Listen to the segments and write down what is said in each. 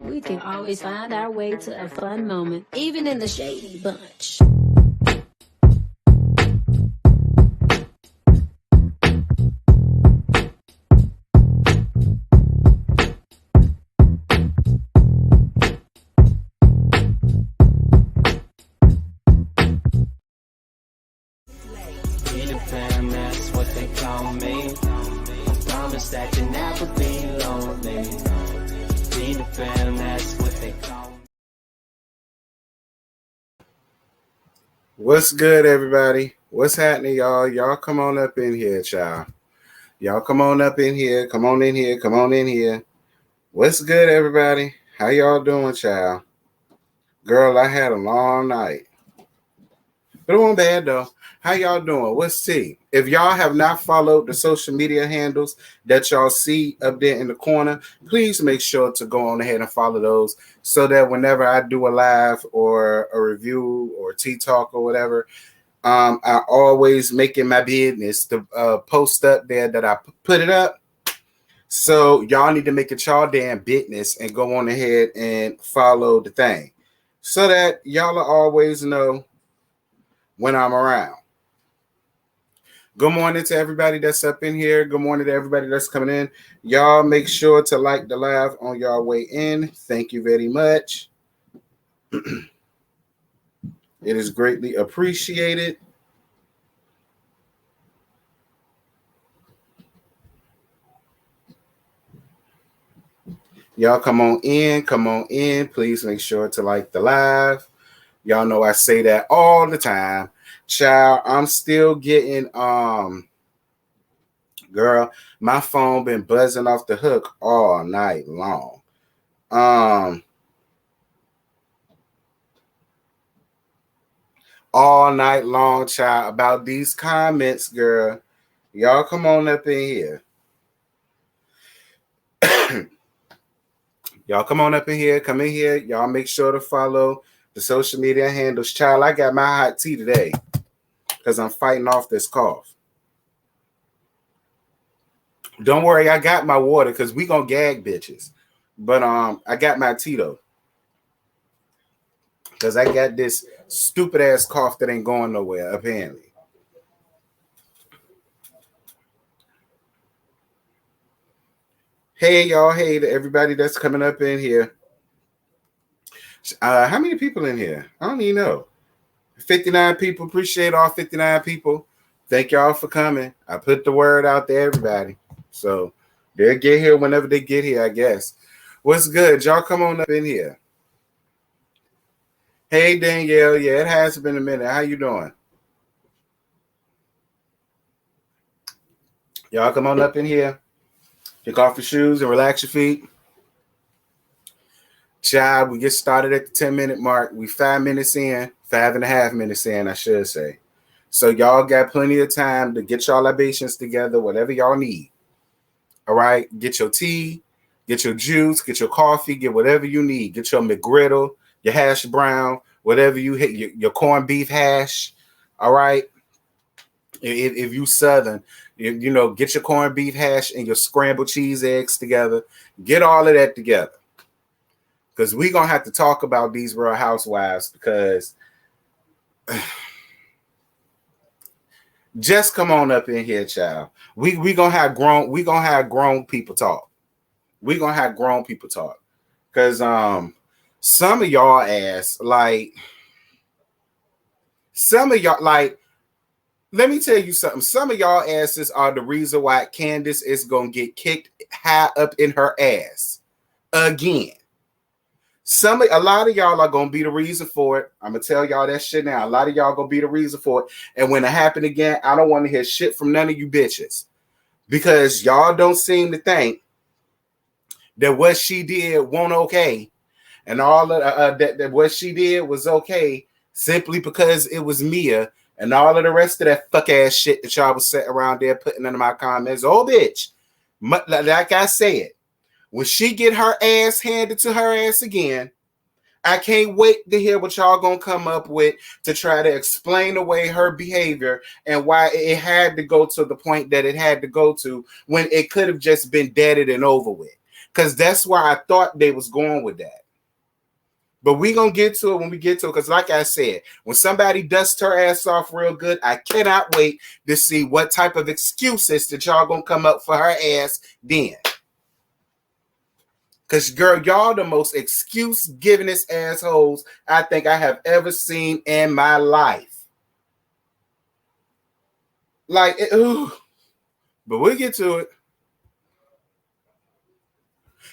We can always find our way to a fun moment, even in the shady bunch. That's what they call me. I promise that you'll never be lonely. Be the fan, that's what they call me. What's good, everybody? What's happening, y'all? Y'all come on up in here, child. Y'all come on up in here. Come on in here. Come on in here. What's good, everybody? How y'all doing, child? Girl, I had a long night. But it wasn't bad, though. How y'all doing? What's T? If y'all have not followed the social media handles that y'all see up there in the corner, please make sure to go on ahead and follow those so that whenever I do a live or a review or tea talk or whatever, I always make it my business to post up there that I put it up. So y'all need to make it y'all damn business and go on ahead and follow the thing so that y'all will always know when I'm around. Good morning to everybody that's up in here. Good morning to everybody that's coming in. Y'all make sure to like the live on your way in. Thank you very much. It is greatly appreciated. Y'all come on in. Come on in. Please make sure to like the live. Y'all know I say that all the time. Child, I'm still getting, girl, my phone been buzzing off the hook all night long. All night long, child, about these comments, girl. Y'all come on up in here. Y'all come on up in here. Come in here. Y'all make sure to follow the social media handles. Child, I got my hot tea today because I'm fighting off this cough. Don't worry, I got my water because we gonna gag bitches. But I got my tea though. Because I got this stupid ass cough that ain't going nowhere, apparently. Hey y'all, hey to everybody that's coming up in here. How many people in here? I don't even know. 59 people. Appreciate all 59 people. Thank y'all for coming. I put the word out to everybody. So they'll get here whenever they get here, I guess. What's good? Y'all come on up in here. Hey, Danielle. Yeah, it has been a minute. How you doing? Y'all come on up in here. Kick off your shoes and relax your feet. Child, we get started at the 10-minute mark. We 5 minutes in, 5.5 minutes in, I should say. So y'all got plenty of time to get y'all libations together, whatever y'all need. All right? Get your tea, get your juice, get your coffee, get whatever you need. Get your McGriddle, your hash brown, whatever you hit, your corned beef hash. All right? If you Southern, You know, get your corned beef hash and your scrambled cheese eggs together. Get all of that together. Because we're going to have to talk about these Real Housewives because just come on up in here, child. We going to have grown people talk. We're going to have grown people talk. Because some of y'all let me tell you something. Some of y'all asses are the reason why Candace is going to get kicked high up in her ass again. A lot of y'all are going to be the reason for it. I'm going to tell y'all that shit now. A lot of y'all going to be the reason for it. And when it happen again, I don't want to hear shit from none of you bitches. Because y'all don't seem to think that what she did wasn't okay. And all of that what she did was okay simply because it was Mia. And all of the rest of that fuck ass shit that y'all was sitting around there putting under my comments. Oh, bitch. Like I said, when she get her ass handed to her ass again, I can't wait to hear what y'all gonna come up with to try to explain away her behavior and why it had to go to the point that it had to go to when it could have just been deaded and over with. Because that's where I thought they was going with that. But we going to get to it when we get to it. Because like I said, when somebody dusts her ass off real good, I cannot wait to see what type of excuses that y'all going to come up for her ass then. Because, girl, y'all the most excuse-givingest assholes I think I have ever seen in my life. Like, ooh. But we'll get to it.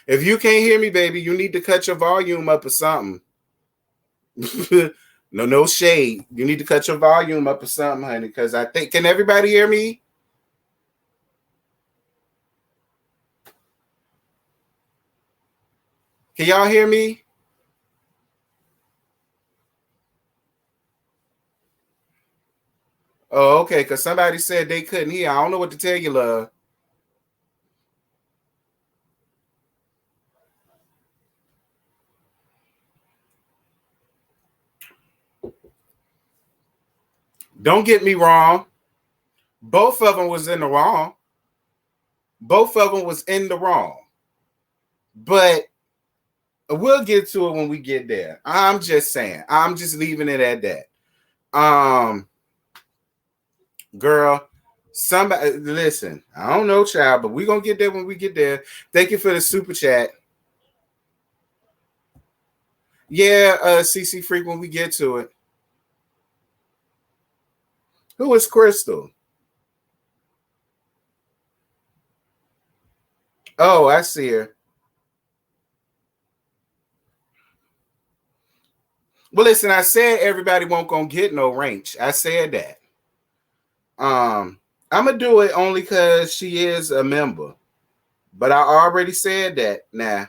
If you can't hear me, baby, you need to cut your volume up or something. No shade. You need to cut your volume up or something, honey, because I think, can everybody hear me? Can y'all hear me? Oh, okay, because somebody said they couldn't hear. I don't know what to tell you, love. Don't get me wrong. Both of them was in the wrong. Both of them was in the wrong. But we'll get to it when we get there. I'm just saying. I'm just leaving it at that. Girl, somebody listen. I don't know, child, but we're gonna get there when we get there. Thank you for the super chat. Yeah, CC Freak, when we get to it. Who is Crystal? Oh, I see her. Well, listen, I said everybody won't gonna get no range. I said that. I'm gonna do it only because she is a member. But I already said that. Nah.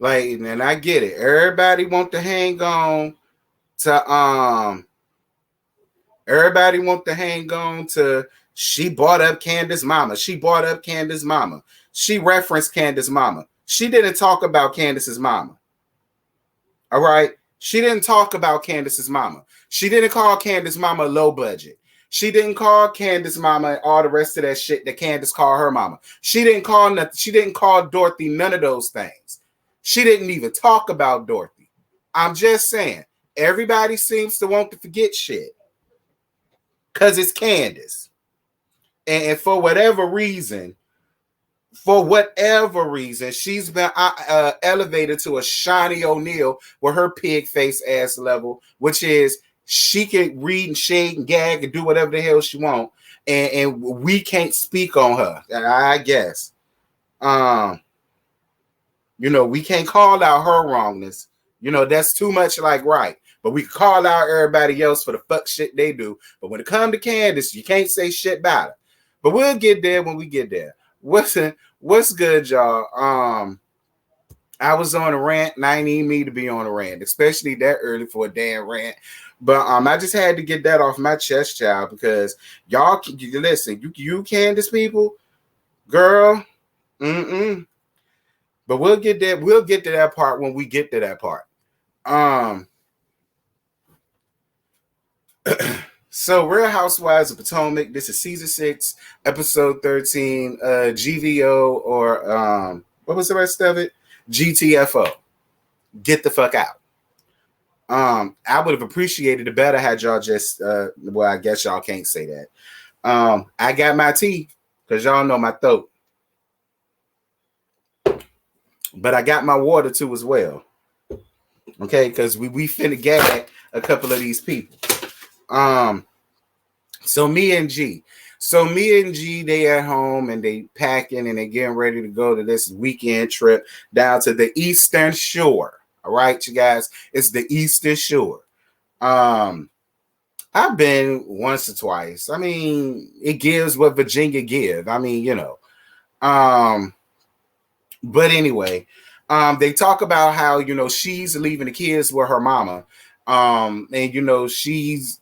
Like, and I get it. Everybody want to hang on to everybody want to hang on to she brought up Candace's mama. She brought up Candace's mama. She referenced Candace's mama. She didn't talk about Candace's mama. All right. She didn't talk about Candace's mama. She didn't call Candace's mama low budget. She didn't call Candace's mama and all the rest of that shit that Candace called her mama. She didn't call nothing. She didn't call Dorothy none of those things. She didn't even talk about Dorothy. I'm just saying, everybody seems to want to forget shit because it's Candace. And for whatever reason, she's been elevated to a Shawnee O'Neal with her pig face ass level, which is she can read and shade and gag and do whatever the hell she want, and we can't speak on her. I guess, we can't call out her wrongness. That's too much like right. But we call out everybody else for the fuck shit they do. But when it comes to Candace, you can't say shit about her. But we'll get there when we get there. What's good, y'all? I was on a rant, and I ain't need me to be on a rant, especially that early for a damn rant. But I just had to get that off my chest, child, because y'all listen, you Candace people, girl, But we'll get there. We'll get to that part when we get to that part. So Real Housewives of Potomac. This is season 6, episode 13. GVO or what was the rest of it? GTFO. Get the fuck out. I would have appreciated it better had y'all just well, I guess y'all can't say that. I got my tea because y'all know my throat. But I got my water too as well. Okay, because we finna gag a couple of these people. So me and G, they at home and they packing and they getting ready to go to this weekend trip down to the Eastern Shore. All right, you guys, it's the Eastern Shore. I've been once or twice. I mean, it gives what Virginia give. I mean, you know. But anyway, they talk about how, you know, she's leaving the kids with her mama. And, you know, she's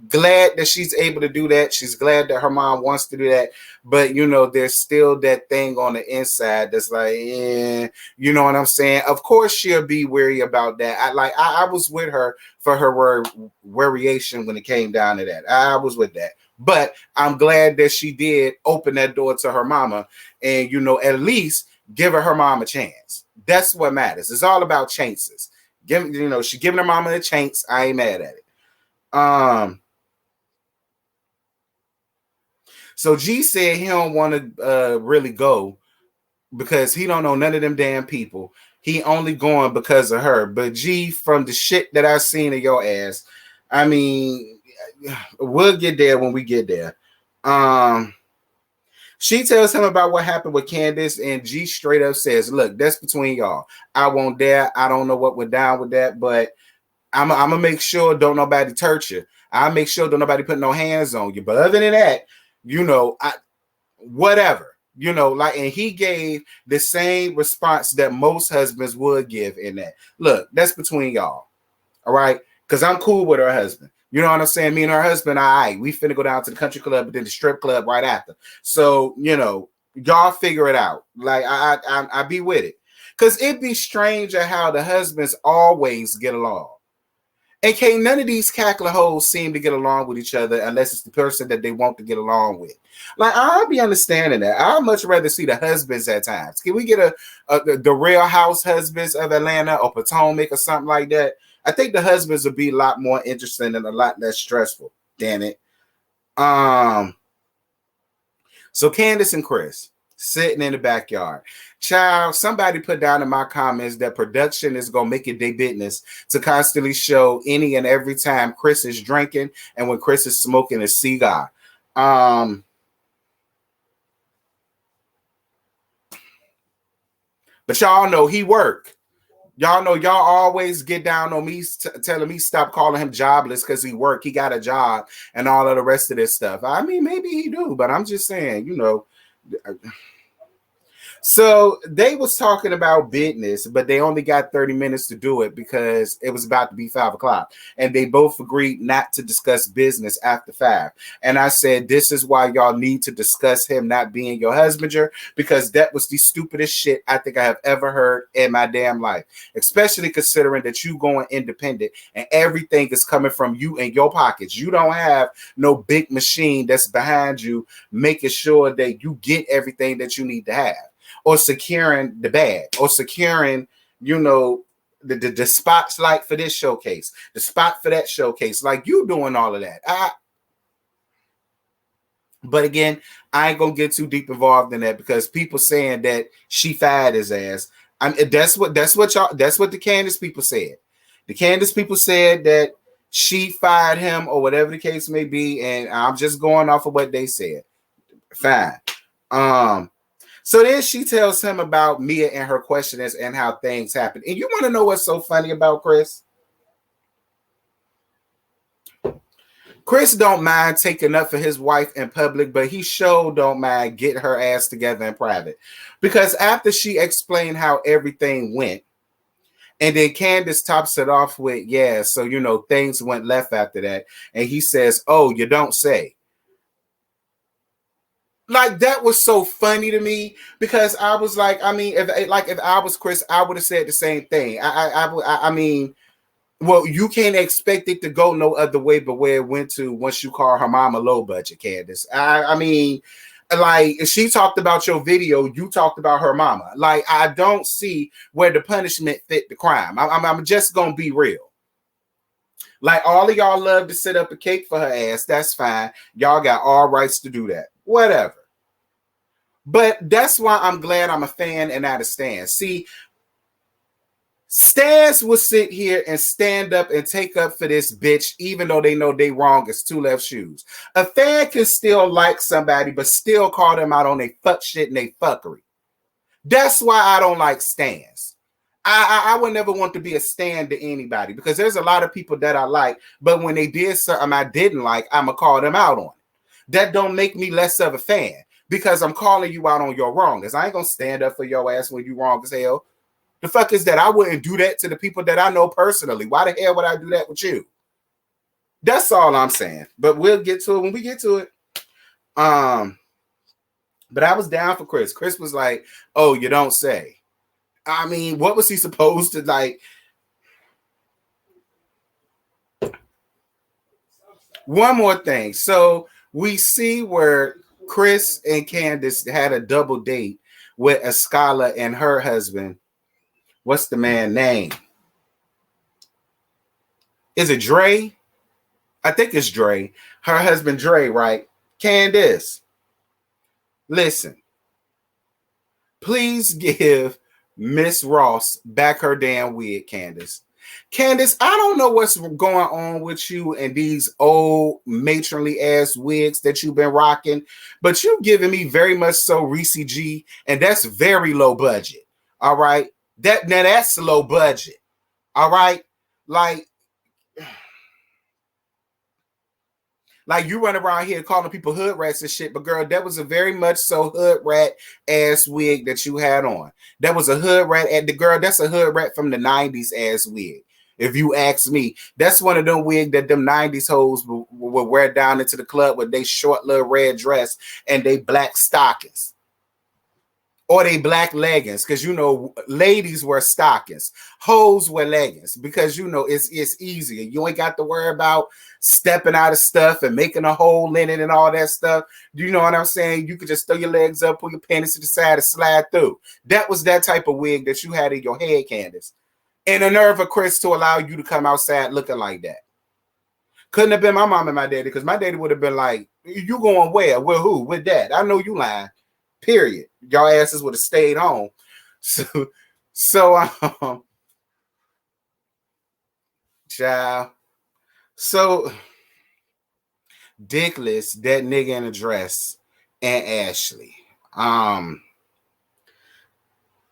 glad that she's able to do that. She's glad that her mom wants to do that. But, you know, there's still that thing on the inside that's like, you know what I'm saying? Of course, she'll be wary about that. I was with her for her variation when it came down to that. I was with that. But I'm glad that she did open that door to her mama and, you know, at least give her mom a chance. That's what matters. It's all about chances. You know, she giving her mama a chance. I ain't mad at it. So G said he don't want to really go because he don't know none of them damn people. He only going because of her. But G, from the shit that I've seen of your ass, I mean, we'll get there when we get there. She tells him about what happened with Candace, and G straight up says, look, that's between y'all. I won't dare. I don't know what went down with that, but I'm going to make sure don't nobody touch you. I'll make sure don't nobody put no hands on you. But other than that, you know, whatever, you know, like, and he gave the same response that most husbands would give in that. Look, that's between y'all. All right. Because I'm cool with her husband. You know what I'm saying? Me and her husband, all right, we finna go down to the country club and then the strip club right after. So, you know, y'all figure it out. Like, I be with it. Because it'd be strange at how the husbands always get along. And can't none of these cackler hoes seem to get along with each other unless it's the person that they want to get along with. Like, I'll be understanding that. I'd much rather see the husbands at times. Can we get the Real House husbands of Atlanta or Potomac or something like that? I think the husbands would be a lot more interesting and a lot less stressful. Damn it. So Candace and Chris sitting in the backyard. Child, somebody put down in my comments that production is going to make it their business to constantly show any and every time Chris is drinking and when Chris is smoking a cigar. But y'all know he work. Y'all know y'all always get down on me telling me stop calling him jobless because he work. He got a job and all of the rest of this stuff. I mean, maybe he do, but I'm just saying, you know. So they was talking about business, but they only got 30 minutes to do it because it was about to be 5 o'clock. And they both agreed not to discuss business after 5. And I said, this is why y'all need to discuss him not being your husbander, because that was the stupidest shit I think I have ever heard in my damn life, especially considering that you going independent and everything is coming from you in your pockets. You don't have no big machine that's behind you making sure that you get everything that you need to have. Or securing the bag, or securing, you know, the spotlight for this showcase, the spot for that showcase, like you doing all of that. But again, I ain't gonna get too deep involved in that because people saying that she fired his ass. That's what the Candace people said. The Candace people said that she fired him or whatever the case may be, and I'm just going off of what they said. Fine. So then she tells him about Mia and her questionings and how things happen. And you want to know what's so funny about Chris? Chris don't mind taking up for his wife in public, but he sure don't mind getting her ass together in private. Because after she explained how everything went, and then Candace tops it off with, yeah, so, you know, things went left after that. And he says, oh, you don't say. Like that was so funny to me because I was like, I mean, if I was Chris, I would have said the same thing. I mean, well, you can't expect it to go no other way but where it went to once you call her mama low budget, Candace. I mean, like she talked about your video, you talked about her mama. Like I don't see where the punishment fit the crime. I'm just gonna be real. Like all of y'all love to sit up a cake for her ass. That's fine. Y'all got all rights to do that. Whatever. But that's why I'm glad I'm a fan and not a stan. See, stans will sit here and stand up and take up for this bitch, even though they know they wrong as two left shoes. A fan can still like somebody, but still call them out on they fuck shit and they fuckery. That's why I don't like stans. I would never want to be a stan to anybody because there's a lot of people that I like, but when they did something I didn't like, I'm going to call them out on it. That don't make me less of a fan because I'm calling you out on your wrongness. I ain't going to stand up for your ass when you wrong as hell. The fuck is that? I wouldn't do that to the people that I know personally. Why the hell would I do that with you? That's all I'm saying. But we'll get to it when we get to it. But I was down for Chris. Chris was like, oh, you don't say. I mean, what was he supposed to like? One more thing. So we see where Chris and Candace had a double date with Escala and her husband. What's the man's name? Is it Dre? I think it's Dre. Her husband Dre, right? Candace, listen. Please give Miss Ross back her damn wig, Candace. Candace, I don't know what's going on with you and these old matronly ass wigs that you've been rocking, but you've given me very much so Reese G, and that's very low budget. All right. That's low budget. All right. Like you run around here calling people hood rats and shit, but girl, that was a very much so hood rat ass wig that you had on. That was a hood rat at the girl. That's a hood rat from the 90s ass wig. If you ask me, that's one of them wig that them 90s hoes will wear down into the club with they short little red dress and they black stockings. Or they black leggings, because you know ladies wear stockings, hoes wear leggings, because you know it's easier. You ain't got to worry about stepping out of stuff and making a hole in it and all that stuff. Do you know what I'm saying? You could just throw your legs up, pull your panties to the side, and slide through. That was that type of wig that you had in your head, Candace. And the nerve of Chris to allow you to come outside looking like that. Couldn't have been my mom and my daddy, because my daddy would have been like, "You going where? With who? With that? I know you lying." Period. Y'all asses would have stayed home. So child. So Dickless, that nigga in a dress, and Ashley.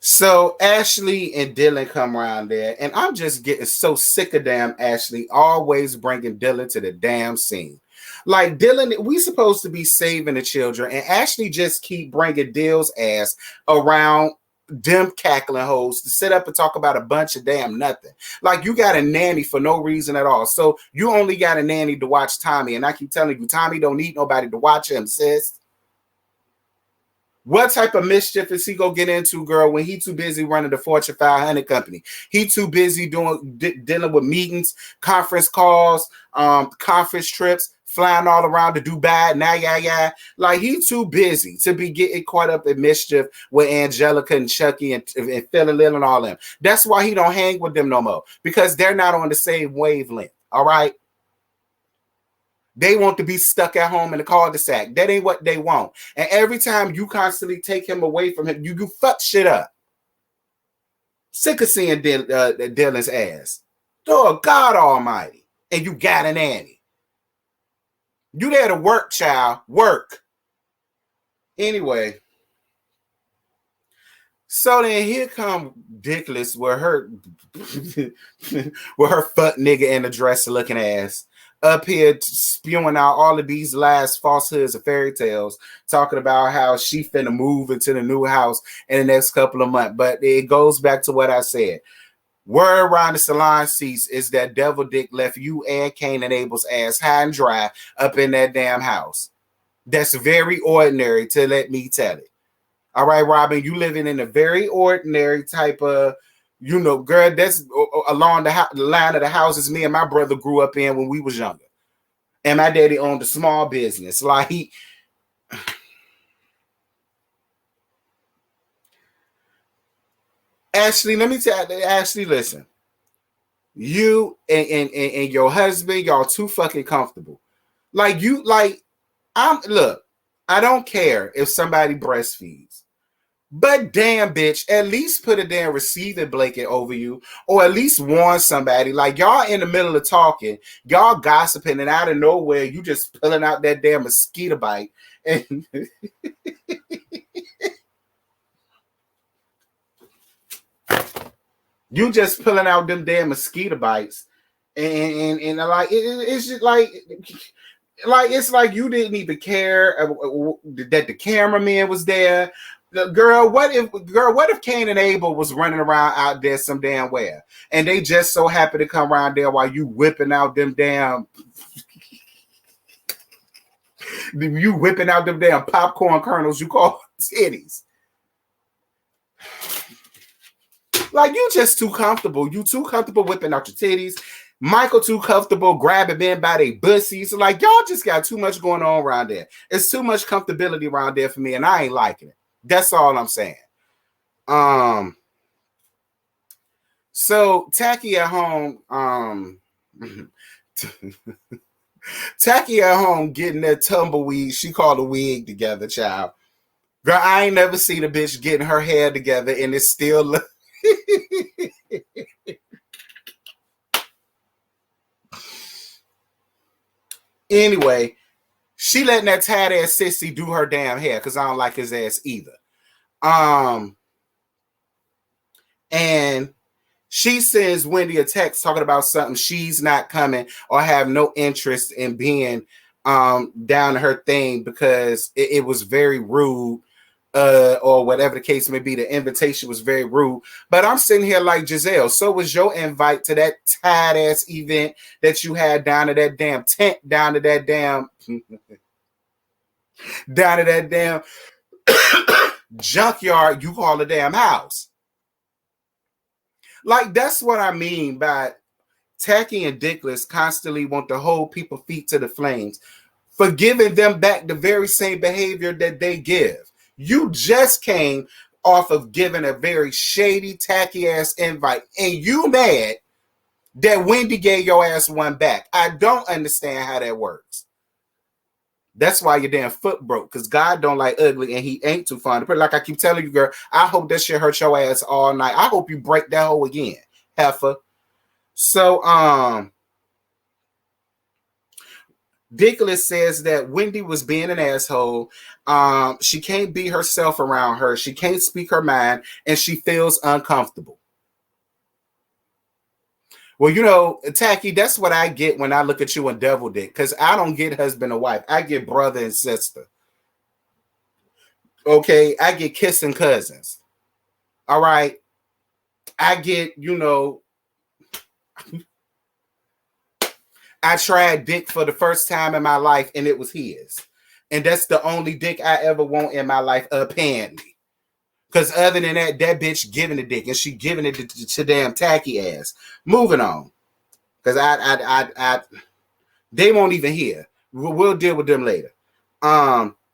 So Ashley and Dylan come around there, and I'm just getting so sick of damn Ashley always bringing Dylan to the damn scene. Like Dylan, we supposed to be saving the children, and Ashley just keep bringing Dill's ass around them cackling hoes to sit up and talk about a bunch of damn nothing. Like you got a nanny for no reason at all. So you only got a nanny to watch Tommy, and I keep telling you, Tommy don't need nobody to watch him, sis. What type of mischief is he gonna get into, girl, when he too busy running the Fortune 500 company? He too busy dealing with meetings, conference calls, conference trips, flying all around to Dubai. Yeah. Like he too busy to be getting caught up in mischief with Angelica and Chucky and Phil and Lil and all them. That's why he don't hang with them no more, because they're not on the same wavelength. All right. They want to be stuck at home in the cul-de-sac. That ain't what they want. And every time you constantly take him away from him, you fuck shit up. Sick of seeing Dylan's ass. Oh, God almighty. And you got a nanny. You there to work, child. Work. Anyway. So then here come Dickless with her fuck nigga in a dress looking ass up here spewing out all of these lies, falsehoods, and fairy tales, talking about how she finna move into the new house in the next couple of months. But it goes back to what I said. Word around the salon seats is that Devil Dick left you and Cain and Abel's ass high and dry up in that damn house. That's very ordinary, to let me tell it. All right, Robin, you living in a very ordinary type of, girl, that's along the line of the houses me and my brother grew up in when we was younger. And my daddy owned a small business. Like, Ashley, let me tell you, Ashley, listen. You and your husband, y'all too fucking comfortable. Like, look, I don't care if somebody breastfeeds. But damn, bitch, at least put a damn receiving blanket over you, or at least warn somebody. Like, y'all in the middle of talking, y'all gossiping, and out of nowhere, you just pulling out that damn mosquito bite. And you just pulling out them damn mosquito bites. And like, it's just like it's like you didn't even care that the cameraman was there. Girl, what if Cain and Abel was running around out there some damn where, and they just so happy to come around there while you whipping out them damn popcorn kernels you call titties. Like, you just too comfortable. You too comfortable whipping out your titties. Michael too comfortable grabbing men by their bussies. Like, y'all just got too much going on around there. It's too much comfortability around there for me, and I ain't liking it. That's all I'm saying. So Tacky at home, Tacky at home getting that tumbleweed, she called a wig together, child. Girl, I ain't never seen a bitch getting her hair together and it's still Anyway, she letting that tight ass sissy do her damn hair because I don't like his ass either. And she sends Wendy a text talking about something she's not coming or have no interest in being down to her thing because it was very rude, or whatever the case may be. The invitation was very rude. But I'm sitting here like, Giselle, so was your invite to that tight ass event that you had down to that damn tent, down to that damn junkyard you call a damn house. Like, that's what I mean by Tacky and Dickless constantly want to hold people feet to the flames for giving them back the very same behavior that they give. You just came off of giving a very shady, tacky ass invite, and you mad that Wendy gave your ass one back. I don't understand how that works. That's why your damn foot broke, because God don't like ugly and he ain't too fond of it. Like I keep telling you, girl, I hope that shit hurt your ass all night. I hope you break that hole again, heifer. So, Dickless says that Wendy was being an asshole. She can't be herself around her. She can't speak her mind, and she feels uncomfortable. Well, you know, Tacky, that's what I get when I look at you and Devil Dick, because I don't get husband and wife. I get brother and sister. Okay, I get kissing cousins. All right. I get, you know, I tried dick for the first time in my life, and it was his. And that's the only dick I ever want in my life, apparently. Because other than that, that bitch giving the dick, and she giving it to damn Tacky ass. Moving on. Because they won't even hear. We'll deal with them later.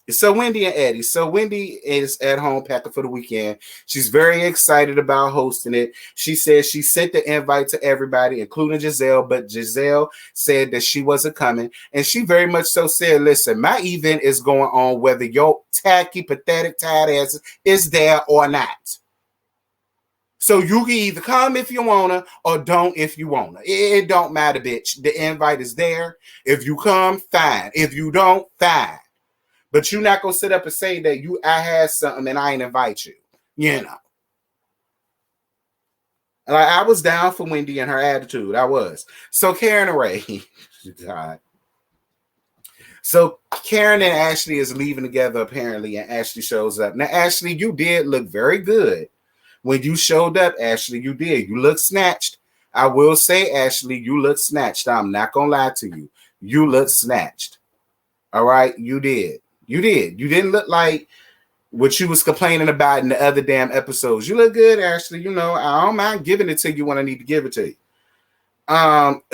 So Wendy and Eddie. So Wendy is at home packing for the weekend. She's very excited about hosting it. She says she sent the invite to everybody, including Giselle, but Giselle said that she wasn't coming. And she very much so said, listen, my event is going on whether your tacky, pathetic, tired ass is there or not. So you can either come if you wanna or don't if you wanna. It don't matter, bitch. The invite is there. If you come, fine. If you don't, fine. But you're not gonna sit up and say that I had something and I ain't invite you. You know. Like, I was down for Wendy and her attitude. I was. So Karen and Ray. God. So Karen and Ashley is leaving together apparently, and Ashley shows up. Now, Ashley, you did look very good. When you showed up, Ashley, you did. You look snatched. I will say, Ashley, you look snatched. I'm not gonna lie to you. You look snatched. All right, you did. You did. You didn't look like what you was complaining about in the other damn episodes. You look good, Ashley. You know, I don't mind giving it to you when I need to give it to you.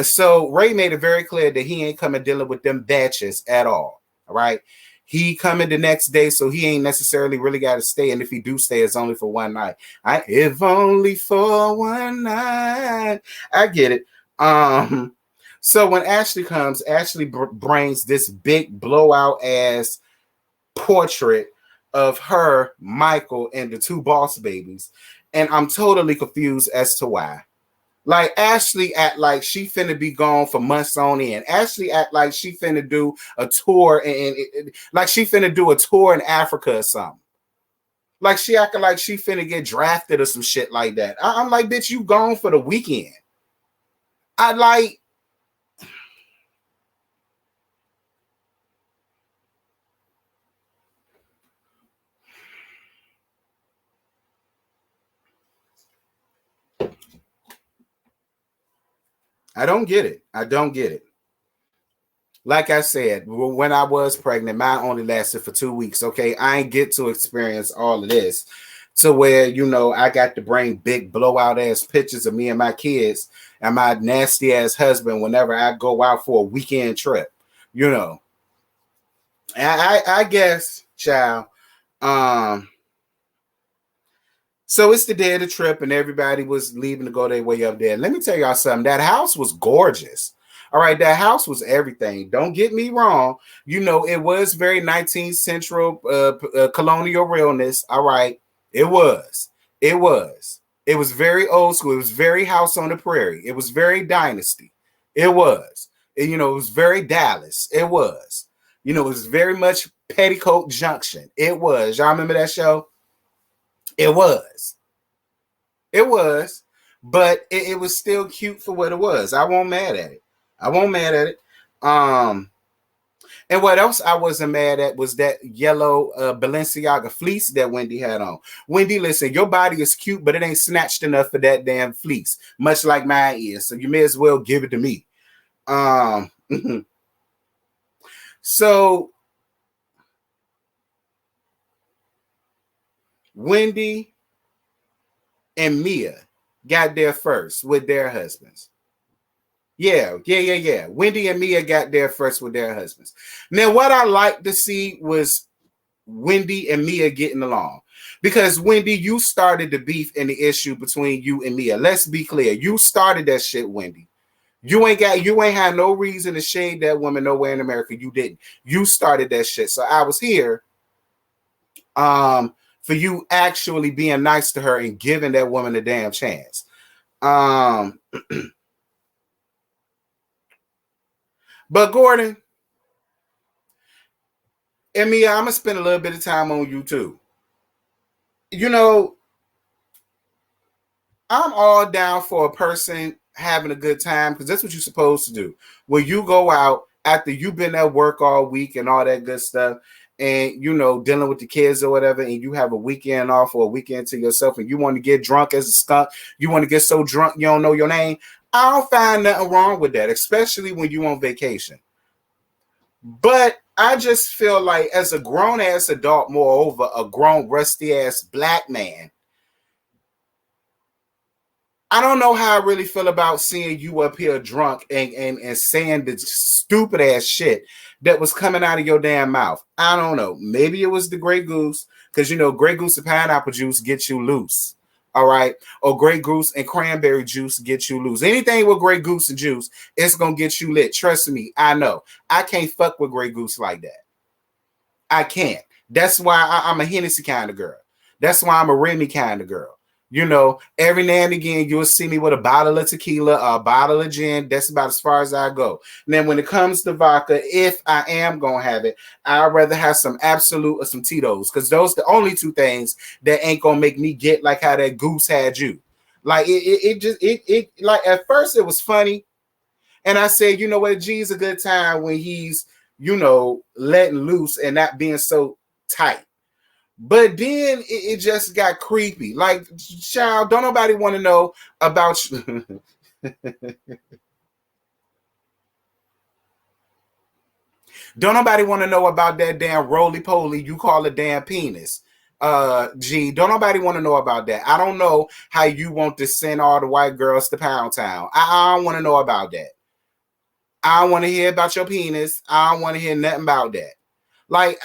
So Ray made it very clear that he ain't coming dealing with them batches at all. All right. He coming the next day, so he ain't necessarily really got to stay. And if he do stay, it's only for one night. If only for one night. I get it. So when Ashley comes, Ashley brings this big blowout ass portrait of her, Michael, and the two boss babies. And I'm totally confused as to why. Like, Ashley act like she finna be gone for months on end. Ashley act like she finna do a tour and like she finna do a tour in Africa or something. Like she acting like she finna get drafted or some shit like that. I'm like, bitch, you gone for the weekend. I don't get it. I don't get it. Like I said, when I was pregnant, mine only lasted for 2 weeks. Okay, I ain't get to experience all of this to where, you know, I got to bring big blowout ass pictures of me and my kids and my nasty ass husband whenever I go out for a weekend trip. You know, I guess, child. So it's the day of the trip, and everybody was leaving to go their way up there. Let me tell y'all something. That house was gorgeous. All right, that house was everything. Don't get me wrong. You know, it was very 19th century colonial realness. All right, it was. It was. It was very old school. It was very House on the Prairie. It was very Dynasty. It was. You know, it was very Dallas. It was. You know, it was very much Petticoat Junction. It was. Y'all remember that show? It was. It was. But it was still cute for what it was. I won't mad at it. I won't mad at it. And what else I wasn't mad at was that yellow Balenciaga fleece that Wendy had on. Wendy, listen, your body is cute, but it ain't snatched enough for that damn fleece, much like mine is. So you may as well give it to me. So Wendy and Mia got there first with their husbands. Yeah. Wendy and Mia got there first with their husbands. Now, what I like to see was Wendy and Mia getting along. Because Wendy, you started the beef and the issue between you and Mia. Let's be clear. You started that shit, Wendy. You ain't had no reason to shade that woman nowhere in America. You didn't. You started that shit. So I was here for you actually being nice to her and giving that woman a damn chance. But Gordon and Mia, I'm gonna spend a little bit of time on you too. You know, I'm all down for a person having a good time because that's what you're supposed to do. When you go out after you've been at work all week and all that good stuff, and you know, dealing with the kids or whatever, and you have a weekend off or a weekend to yourself, and you want to get drunk as a skunk, you want to get so drunk you don't know your name. I don't find nothing wrong with that, especially when you on vacation. But I just feel like as a grown-ass adult, moreover, a grown, rusty-ass black man, I don't know how I really feel about seeing you up here drunk and saying the stupid-ass shit that was coming out of your damn mouth. I don't know. Maybe it was the Grey Goose, because, you know, Grey Goose and pineapple juice gets you loose. All right? Or Grey Goose and cranberry juice gets you loose. Anything with Grey Goose and juice, it's going to get you lit. Trust me, I know. I can't fuck with Grey Goose like that. I can't. That's why I'm a Hennessy kind of girl. That's why I'm a Remy kind of girl. You know, every now and again, you'll see me with a bottle of tequila or a bottle of gin. That's about as far as I go. And then when it comes to vodka, if I am going to have it, I'd rather have some Absolute or some Tito's, because those are the only two things that ain't going to make me get like how that goose had you. Like, it like, at first it was funny. And I said, you know what, G's a good time when he's, you know, letting loose and not being so tight. But then it just got creepy. Like, child, don't nobody want to know about you. Don't nobody want to know about that damn roly-poly you call a damn penis. G, don't nobody want to know about that. I don't know how you want to send all the white girls to Pound Town. I don't want to know about that. I don't want to hear about your penis. I don't want to hear nothing about that. Like,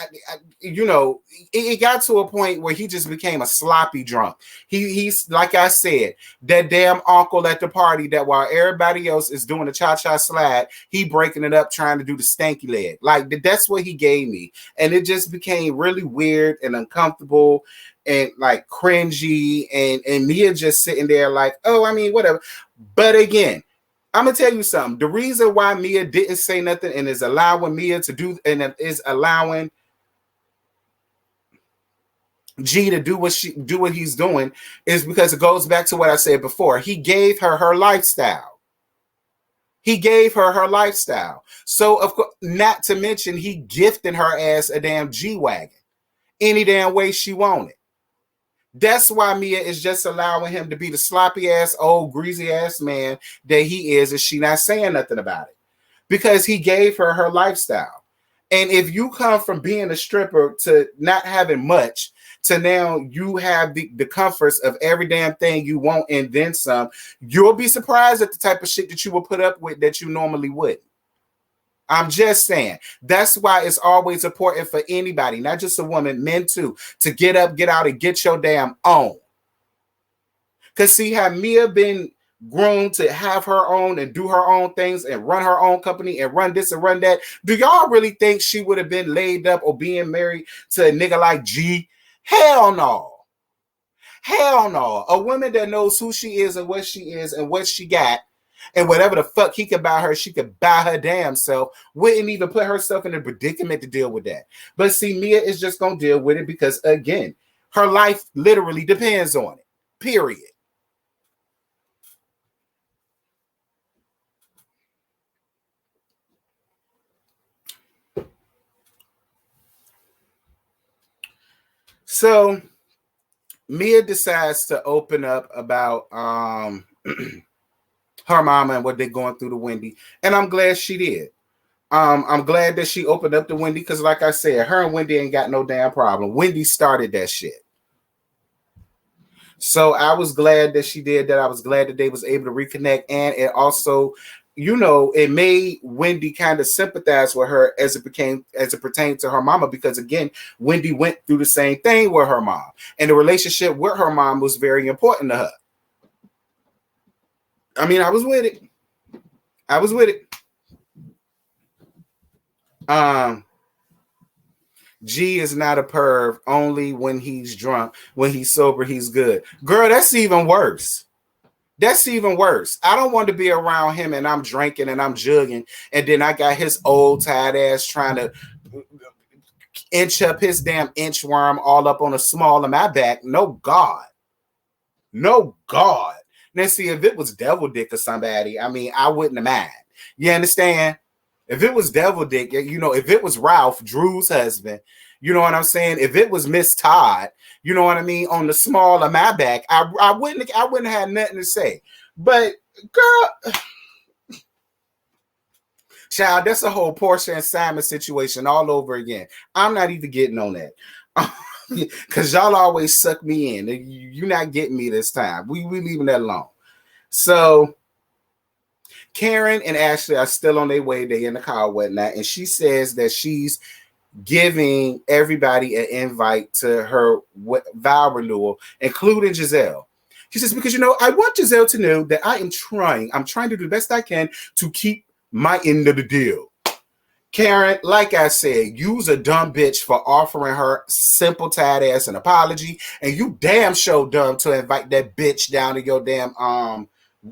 you know, it got to a point where he just became a sloppy drunk. He's, like I said, that damn uncle at the party that while everybody else is doing the cha-cha slide, he breaking it up trying to do the stanky leg. Like, that's what he gave me. And it just became really weird and uncomfortable and like cringy. And Mia just sitting there like, oh, I mean, whatever. But again, I'm gonna tell you something. The reason why Mia didn't say nothing and is allowing Mia to do and is allowing G to do what he's doing is because it goes back to what I said before. He gave her her lifestyle. He gave her her lifestyle. So of course, not to mention he gifted her ass a damn G-Wagon any damn way she wanted. That's why Mia is just allowing him to be the sloppy ass, old greasy ass man that he is, and she not saying nothing about it because he gave her her lifestyle. And if you come from being a stripper to not having much to now you have the comforts of every damn thing you want and then some, you'll be surprised at the type of shit that you will put up with that you normally wouldn't. I'm just saying. That's why it's always important for anybody, not just a woman, men too, to get up, get out, and get your damn own. Because see how Mia been grown to have her own and do her own things and run her own company and run this and run that. Do y'all really think she would have been laid up or being married to a nigga like G? Hell no. Hell no. A woman that knows who she is and what she got, and whatever the fuck he could buy her, she could buy her damn self, wouldn't even put herself in a predicament to deal with that. But see, Mia is just going to deal with it because, again, her life literally depends on it. Period. So, Mia decides to open up about her mama and what they're going through to Wendy. And I'm glad she did. I'm glad that she opened up to Wendy because, like I said, her and Wendy ain't got no damn problem. Wendy started that shit. So I was glad that she did that. I was glad that they was able to reconnect. And it also, you know, it made Wendy kind of sympathize with her as it pertained to her mama. Because again, Wendy went through the same thing with her mom. And the relationship with her mom was very important to her. I mean, I was with it. G is not a perv only when he's drunk. When he's sober, he's good. Girl, that's even worse. I don't want to be around him and I'm drinking and I'm jugging. And then I got his old tired ass trying to inch up his damn inchworm all up on the small of my back. No God. Now, see, if it was Devil Dick or somebody, I mean, I wouldn't have mind. You understand? If it was Devil Dick, you know, if it was Ralph, Drew's husband, you know what I'm saying? If it was Miss Todd, you know what I mean, on the small of my back, I wouldn't have nothing to say. But girl, child, that's a whole Portia and Simon situation all over again. I'm not even getting on that. Because y'all always suck me in. You're not getting me this time. We leaving that alone. So Karen and Ashley are still on their way. They in the car and whatnot. And she says that she's giving everybody an invite to her vow renewal, including Giselle. She says, because, you know, I want Giselle to know that I'm trying to do the best I can to keep my end of the deal. Karen, like I said, you's a dumb bitch for offering her simple tight ass an apology, and you damn sure dumb to invite that bitch down to your damn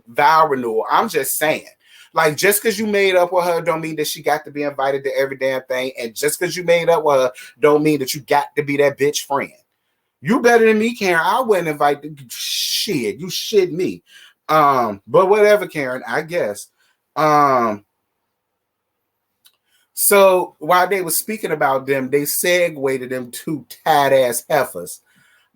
vow renewal. I'm just saying, like, just because you made up with her don't mean that she got to be invited to every damn thing, and just because you made up with her don't mean that you got to be that bitch friend. You better than me, Karen. I wouldn't invite the shit. You shit me. But whatever, Karen, I guess. So while they were speaking about them, they segued to them two tight ass heifers.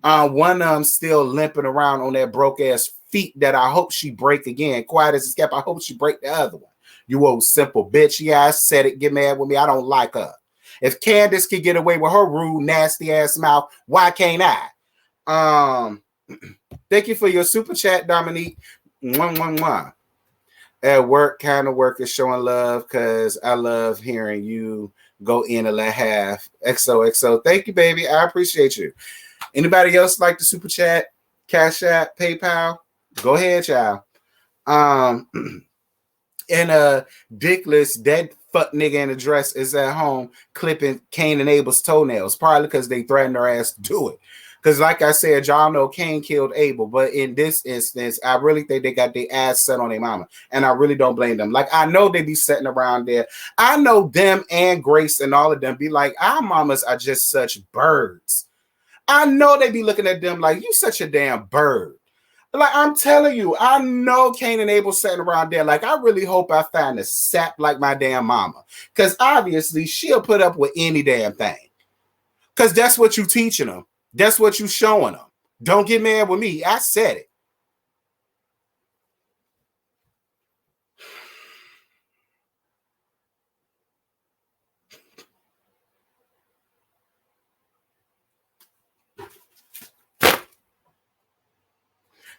One of them still limping around on that broke ass feet that I hope she break again. Quiet as it's kept, I hope she break the other one. You old simple bitch. Yeah, I said it. Get mad with me. I don't like her. If Candace can get away with her rude, nasty ass mouth, why can't I? Thank you for your super chat, Dominique. Mwah, mwah, mwah. At work, kind of work is showing love because I love hearing you go in a half. XOXO. Thank you, baby. I appreciate you. Anybody else like the super chat? Cash App, PayPal? Go ahead, y'all. And Dickless, that fuck nigga in the dress is at home clipping Cain and Abel's toenails, probably because they threatened her ass to do it. Because like I said, y'all know Cain killed Abel, but in this instance, I really think they got their ass set on their mama, and I really don't blame them. Like, I know they be sitting around there. I know them and Grace and all of them be like, our mamas are just such birds. I know they be looking at them like, you such a damn bird. Like, I'm telling you, I know Cain and Abel sitting around there like, I really hope I find a sap like my damn mama. Because obviously, she'll put up with any damn thing. Because that's what you teaching them. That's what you showing them. Don't get mad with me. I said it.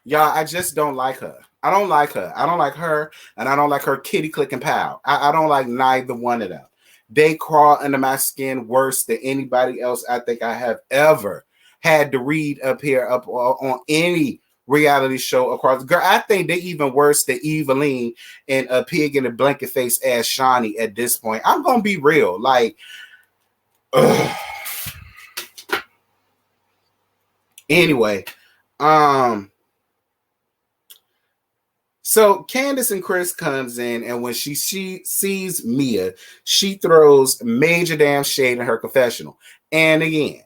Y'all, I just don't like her. I don't like her. I don't like her, and I don't like her kitty clicking pal. I don't like neither one of them. They crawl under my skin worse than anybody else I think I have ever had to read up here up on any reality show across. Girl, I think they even worse than Eveline and a pig in a blanket face ass Shawnee at this point. I'm gonna be real. Like, anyway, so Candace and Chris comes in, and when she sees Mia, she throws major damn shade in her confessional. And again,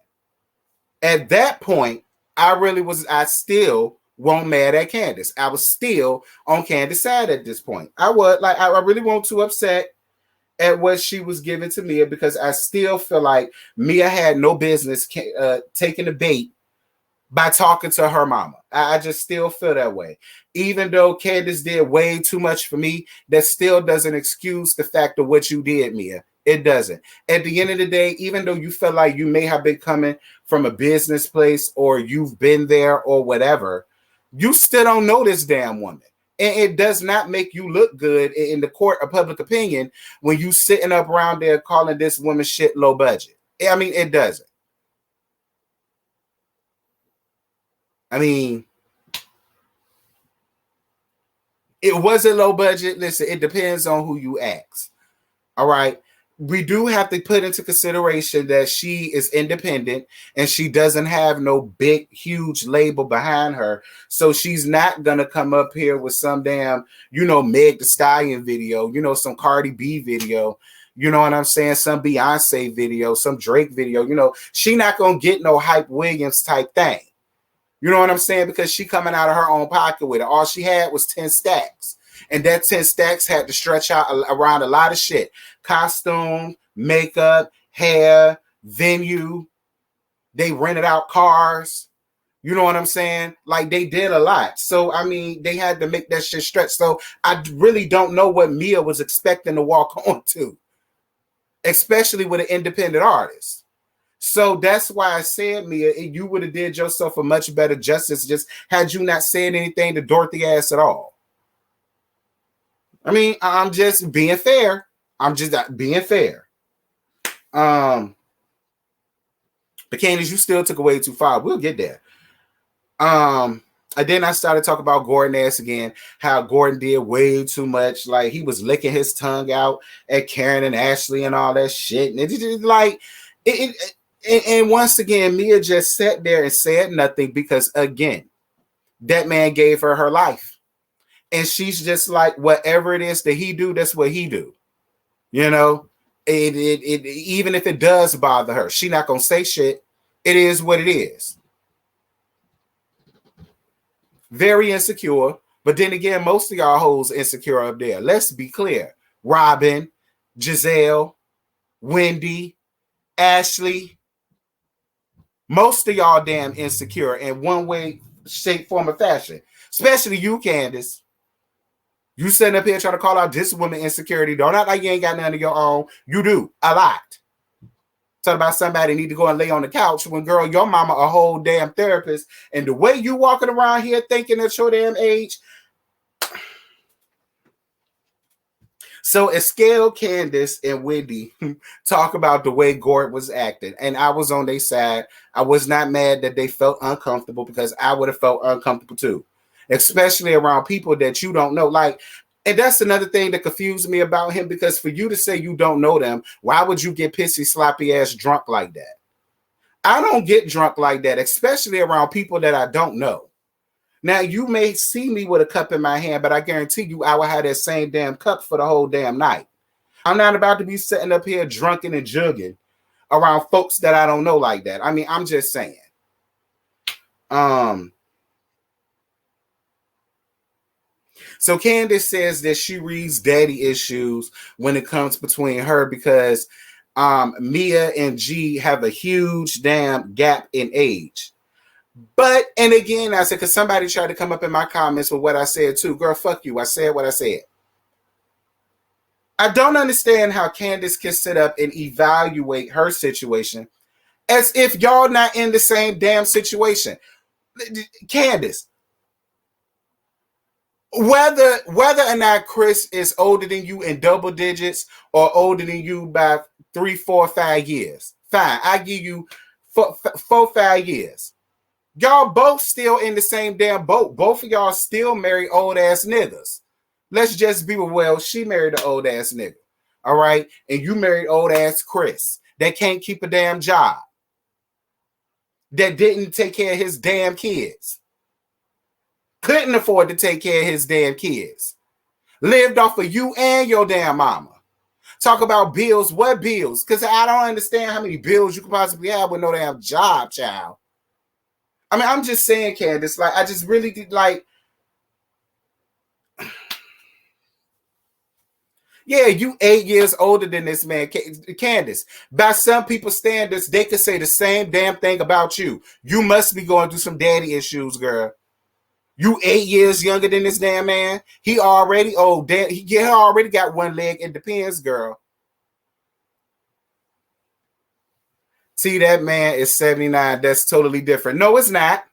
at that point, I still wasn't mad at Candace. I was still on Candace's side at this point. I really wasn't too upset at what she was giving to Mia, because I still feel like Mia had no business taking the bait by talking to her mama. I just still feel that way. Even though Candace did way too much for me, that still doesn't excuse the fact of what you did, Mia. It doesn't. At the end of the day, even though you feel like you may have been coming from a business place or you've been there or whatever, you still don't know this damn woman. And it does not make you look good in the court of public opinion when you sitting up around there calling this woman shit low budget. I mean, it doesn't. I mean, it wasn't low budget. Listen, it depends on who you ask. All right. We do have to put into consideration that she is independent and she doesn't have no big, huge label behind her. So she's not going to come up here with some damn, Meg Thee Stallion video, some Cardi B video, you know what I'm saying? Some Beyonce video, some Drake video, she not going to get no Hype Williams type thing. You know what I'm saying? Because she coming out of her own pocket with it. All she had was 10 stacks. And that 10 stacks had to stretch out around a lot of shit. Costume, makeup, hair, venue. They rented out cars. You know what I'm saying? Like, they did a lot. So, I mean, they had to make that shit stretch. So, I really don't know what Mia was expecting to walk on to. Especially with an independent artist. So that's why I said, Mia, you would have did yourself a much better justice just had you not said anything to Dorothy ass at all. I mean, I'm just being fair. I'm just being fair. But Candace, you still took away too far. We'll get there. And then I started talking about Gordon ass again, how Gordon did way too much. Like, he was licking his tongue out at Karen and Ashley and all that shit. And it's just like, and once again, Mia just sat there and said nothing because, again, that man gave her her life. And she's just like, whatever it is that he do, that's what he do. Even if it does bother her, she not going to say shit. It is what it is. Very insecure. But then again, most of y'all hoes insecure up there. Let's be clear. Robin, Giselle, Wendy, Ashley. Most of y'all damn insecure in one way, shape, form, or fashion. Especially you, Candace. You sitting up here trying to call out this woman insecurity. Don't act like you ain't got none of your own. You do. A lot. Talk about somebody need to go and lay on the couch when, girl, your mama a whole damn therapist. And the way you walking around here thinking at your damn age. So Escale, Candace, and Wendy talk about the way Gord was acting. And I was on their side. I was not mad that they felt uncomfortable because I would have felt uncomfortable too. Especially around people that you don't know. Like, and that's another thing that confused me about him, because for you to say you don't know them, why would you get pissy, sloppy ass drunk like that? I don't get drunk like that, especially around people that I don't know. Now, you may see me with a cup in my hand, but I guarantee you I will have that same damn cup for the whole damn night. I'm not about to be sitting up here drunken and jugging around folks that I don't know like that. I mean, I'm just saying. So Candace says that she reads daddy issues when it comes between her because Mia and G have a huge damn gap in age. But, and again, I said, because somebody tried to come up in my comments with what I said too. Girl, fuck you. I said what I said. I don't understand how Candace can sit up and evaluate her situation as if y'all not in the same damn situation. Candace, whether or not Chris is older than you in double digits or older than you by 3, 4, 5 years, fine. I give you 4, 5 years. Y'all both still in the same damn boat. Both of y'all still marry old ass niggas. Let's just be well. She married an old ass nigga. All right. And you married old ass Chris that can't keep a damn job. That didn't take care of his damn kids. Couldn't afford to take care of his damn kids. Lived off of you and your damn mama. Talk about bills. What bills? Because I don't understand how many bills you could possibly have with no damn job, child. I mean, I'm just saying, Candace, like, I just really did, like, yeah, you 8 years older than this man, Candace. By some people's standards, they could say the same damn thing about you. You must be going through some daddy issues, girl. You 8 years younger than this damn man. He already old. He already got one leg. It depends, girl. See, that man is 79. That's totally different. No, it's not.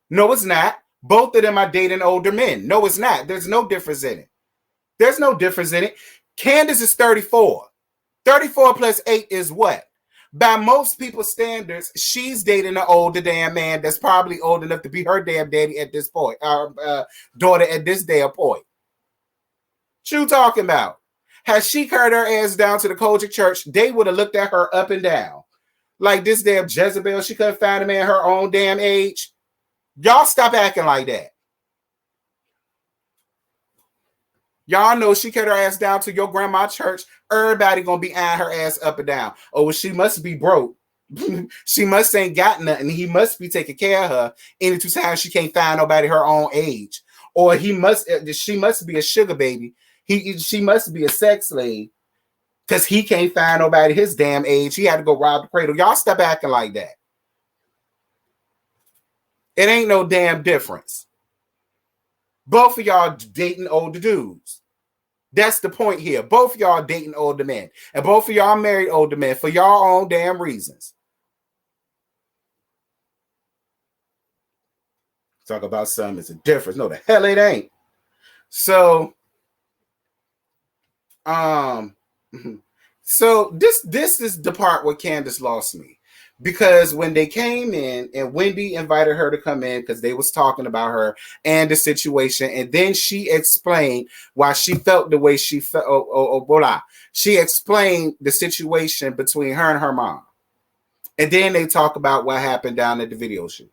No, it's not. Both of them are dating older men. No, it's not. There's no difference in it. There's no difference in it. Candace is 34. 34 plus 8 is what? By most people's standards, she's dating an older damn man that's probably old enough to be her damn daddy at this point. Daughter at this damn point. What you talking about? Had she carried her ass down to the Kojic church, they would have looked at her up and down. Like this damn Jezebel, she couldn't find a man her own damn age. Y'all stop acting like that. Y'all know she carried her ass down to your grandma church. Everybody gonna be eyeing her ass up and down. Oh, well, she must be broke. She must ain't got nothing. He must be taking care of her any 2 times she can't find nobody her own age. Or she must be a sugar baby. She must be a sex slave. Because he can't find nobody his damn age. He had to go rob the cradle. Y'all stop acting like that. It ain't no damn difference. Both of y'all dating older dudes. That's the point here. Both of y'all dating older men. And both of y'all married older men for y'all own damn reasons. Talk about something. It's a difference. No, the hell it ain't. So, so this is the part where Candace lost me. Because when they came in and Wendy invited her to come in because they was talking about her and the situation, and then she explained why she felt the way she felt. She explained the situation between her and her mom. And then they talk about what happened down at the video shoot.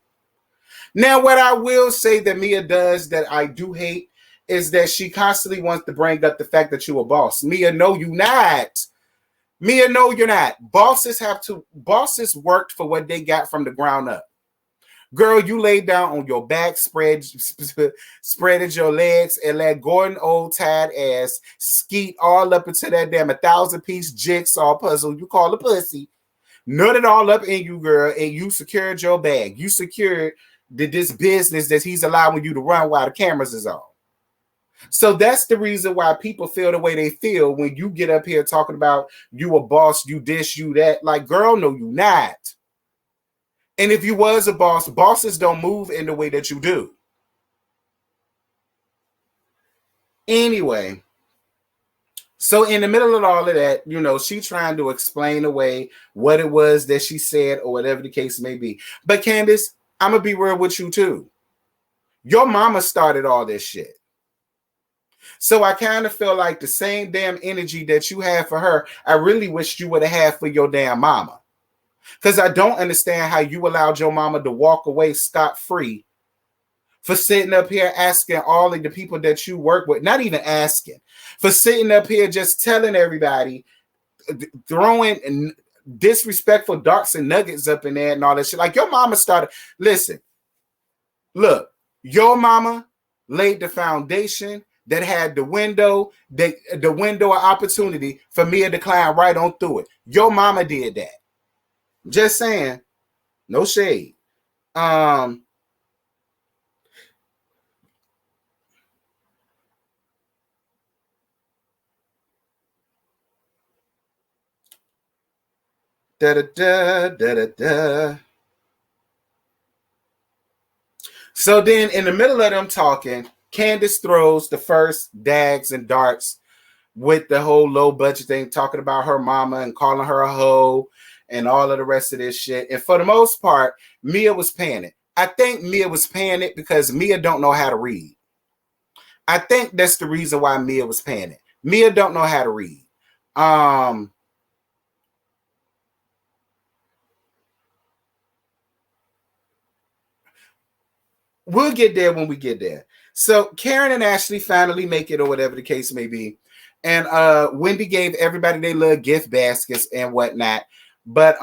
Now, what I will say that Mia does that I do hate is that she constantly wants to bring up the fact that you're a boss. Mia, no, you not. Mia, no, you're not. Bosses worked for what they got from the ground up. Girl, you laid down on your back, spreaded your legs, and let Gordon old tired ass skeet all up into that damn 1,000-piece jigsaw puzzle you call a pussy. Nut it all up in you, girl, and you secured your bag. You secured this business that he's allowing you to run while the cameras is on. So that's the reason why people feel the way they feel when you get up here talking about you a boss, you this, you that. Like, girl, no, you not. And if you was a boss, bosses don't move in the way that you do. Anyway, so in the middle of all of that, you know, she trying to explain away what it was that she said or whatever the case may be. But Candace, I'm going to be real with you too. Your mama started all this shit. So I kind of feel like the same damn energy that you have for her, I really wish you would have had for your damn mama. Because I don't understand how you allowed your mama to walk away scot-free for sitting up here asking all of the people that you work with, not even asking, for sitting up here just telling everybody, throwing disrespectful darts and nuggets up in there and all that shit. Like, your mama started, listen, look, your mama laid the foundation that had the window of opportunity for Mia to climb right on through it. Your mama did that. Just saying, no shade. Da da da da da da. So then, in the middle of them talking, Candace throws the first dags and darts with the whole low budget thing, talking about her mama and calling her a hoe and all of the rest of this shit. And for the most part, Mia was paying it. I think Mia was paying it because Mia don't know how to read. I think that's the reason why Mia was paying it. Mia don't know how to read. We'll get there when we get there. So Karen and Ashley finally make it, or whatever the case may be. And Wendy gave everybody their little gift baskets and whatnot. But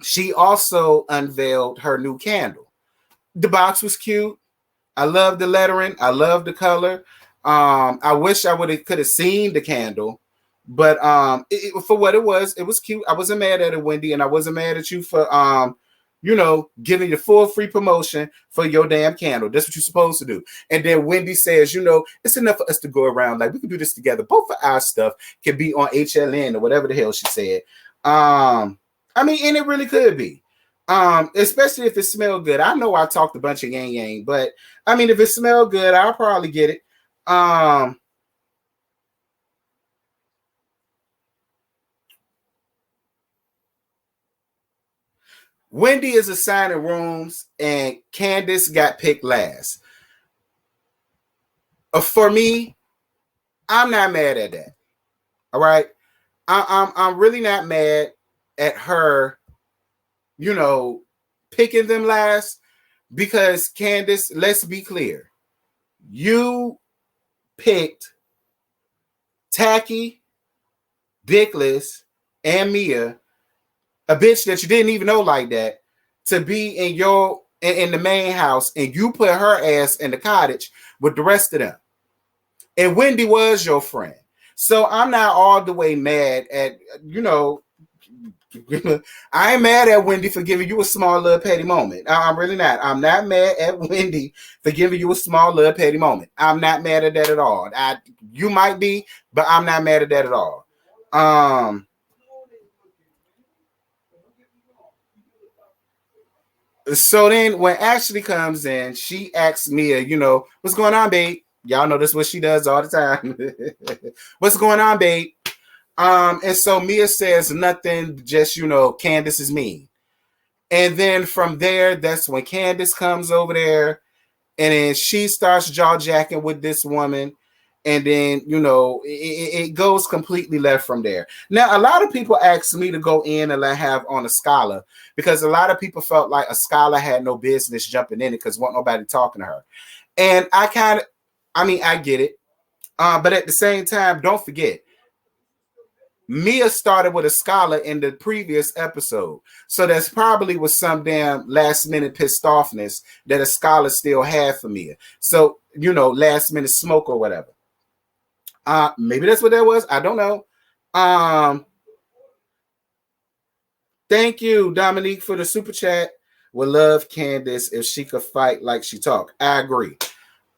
she also unveiled her new candle. The box was cute. I love the lettering. I love the color. I wish I could have seen the candle. But for what it was cute. I wasn't mad at it, Wendy, and I wasn't mad at you for giving you full free promotion for your damn candle. That's what you're supposed to do. And then Wendy says, it's enough for us to go around. Like, we can do this together. Both of our stuff can be on HLN or whatever the hell she said. And it really could be. Especially if it smells good. I know I talked a bunch of yang, but if it smells good, I'll probably get it. Wendy is assigning rooms, and Candace got picked last. For me, I'm not mad at that. All right, I'm really not mad at her, picking them last, because Candace, let's be clear, you picked Tacky, Dickless, and Mia, a bitch that you didn't even know like that, to be in the main house, and you put her ass in the cottage with the rest of them. And Wendy was your friend. So I'm not all the way mad at, I ain't mad at Wendy for giving you a small little petty moment. I'm really not. I'm not mad at Wendy for giving you a small little petty moment. I'm not mad at that at all. You might be, but I'm not mad at that at all. So then when Ashley comes in, she asks Mia, what's going on, babe? Y'all know this is what she does all the time. What's going on, babe? And so Mia says nothing, just, Candace is mean. And then from there, that's when Candace comes over there, and then she starts jaw-jacking with this woman. And then, it goes completely left from there. Now, a lot of people asked me to go in and have on a scholar, because a lot of people felt like a scholar had no business jumping in it because wasn't nobody talking to her. And I get it. But at the same time, don't forget, Mia started with a scholar in the previous episode. So that's probably was some damn last minute pissed offness that a scholar still had for Mia. So, last minute smoke or whatever. Maybe that's what that was. I don't know. Thank you, Dominique, for the super chat. Would love Candace if she could fight like she talk. I agree.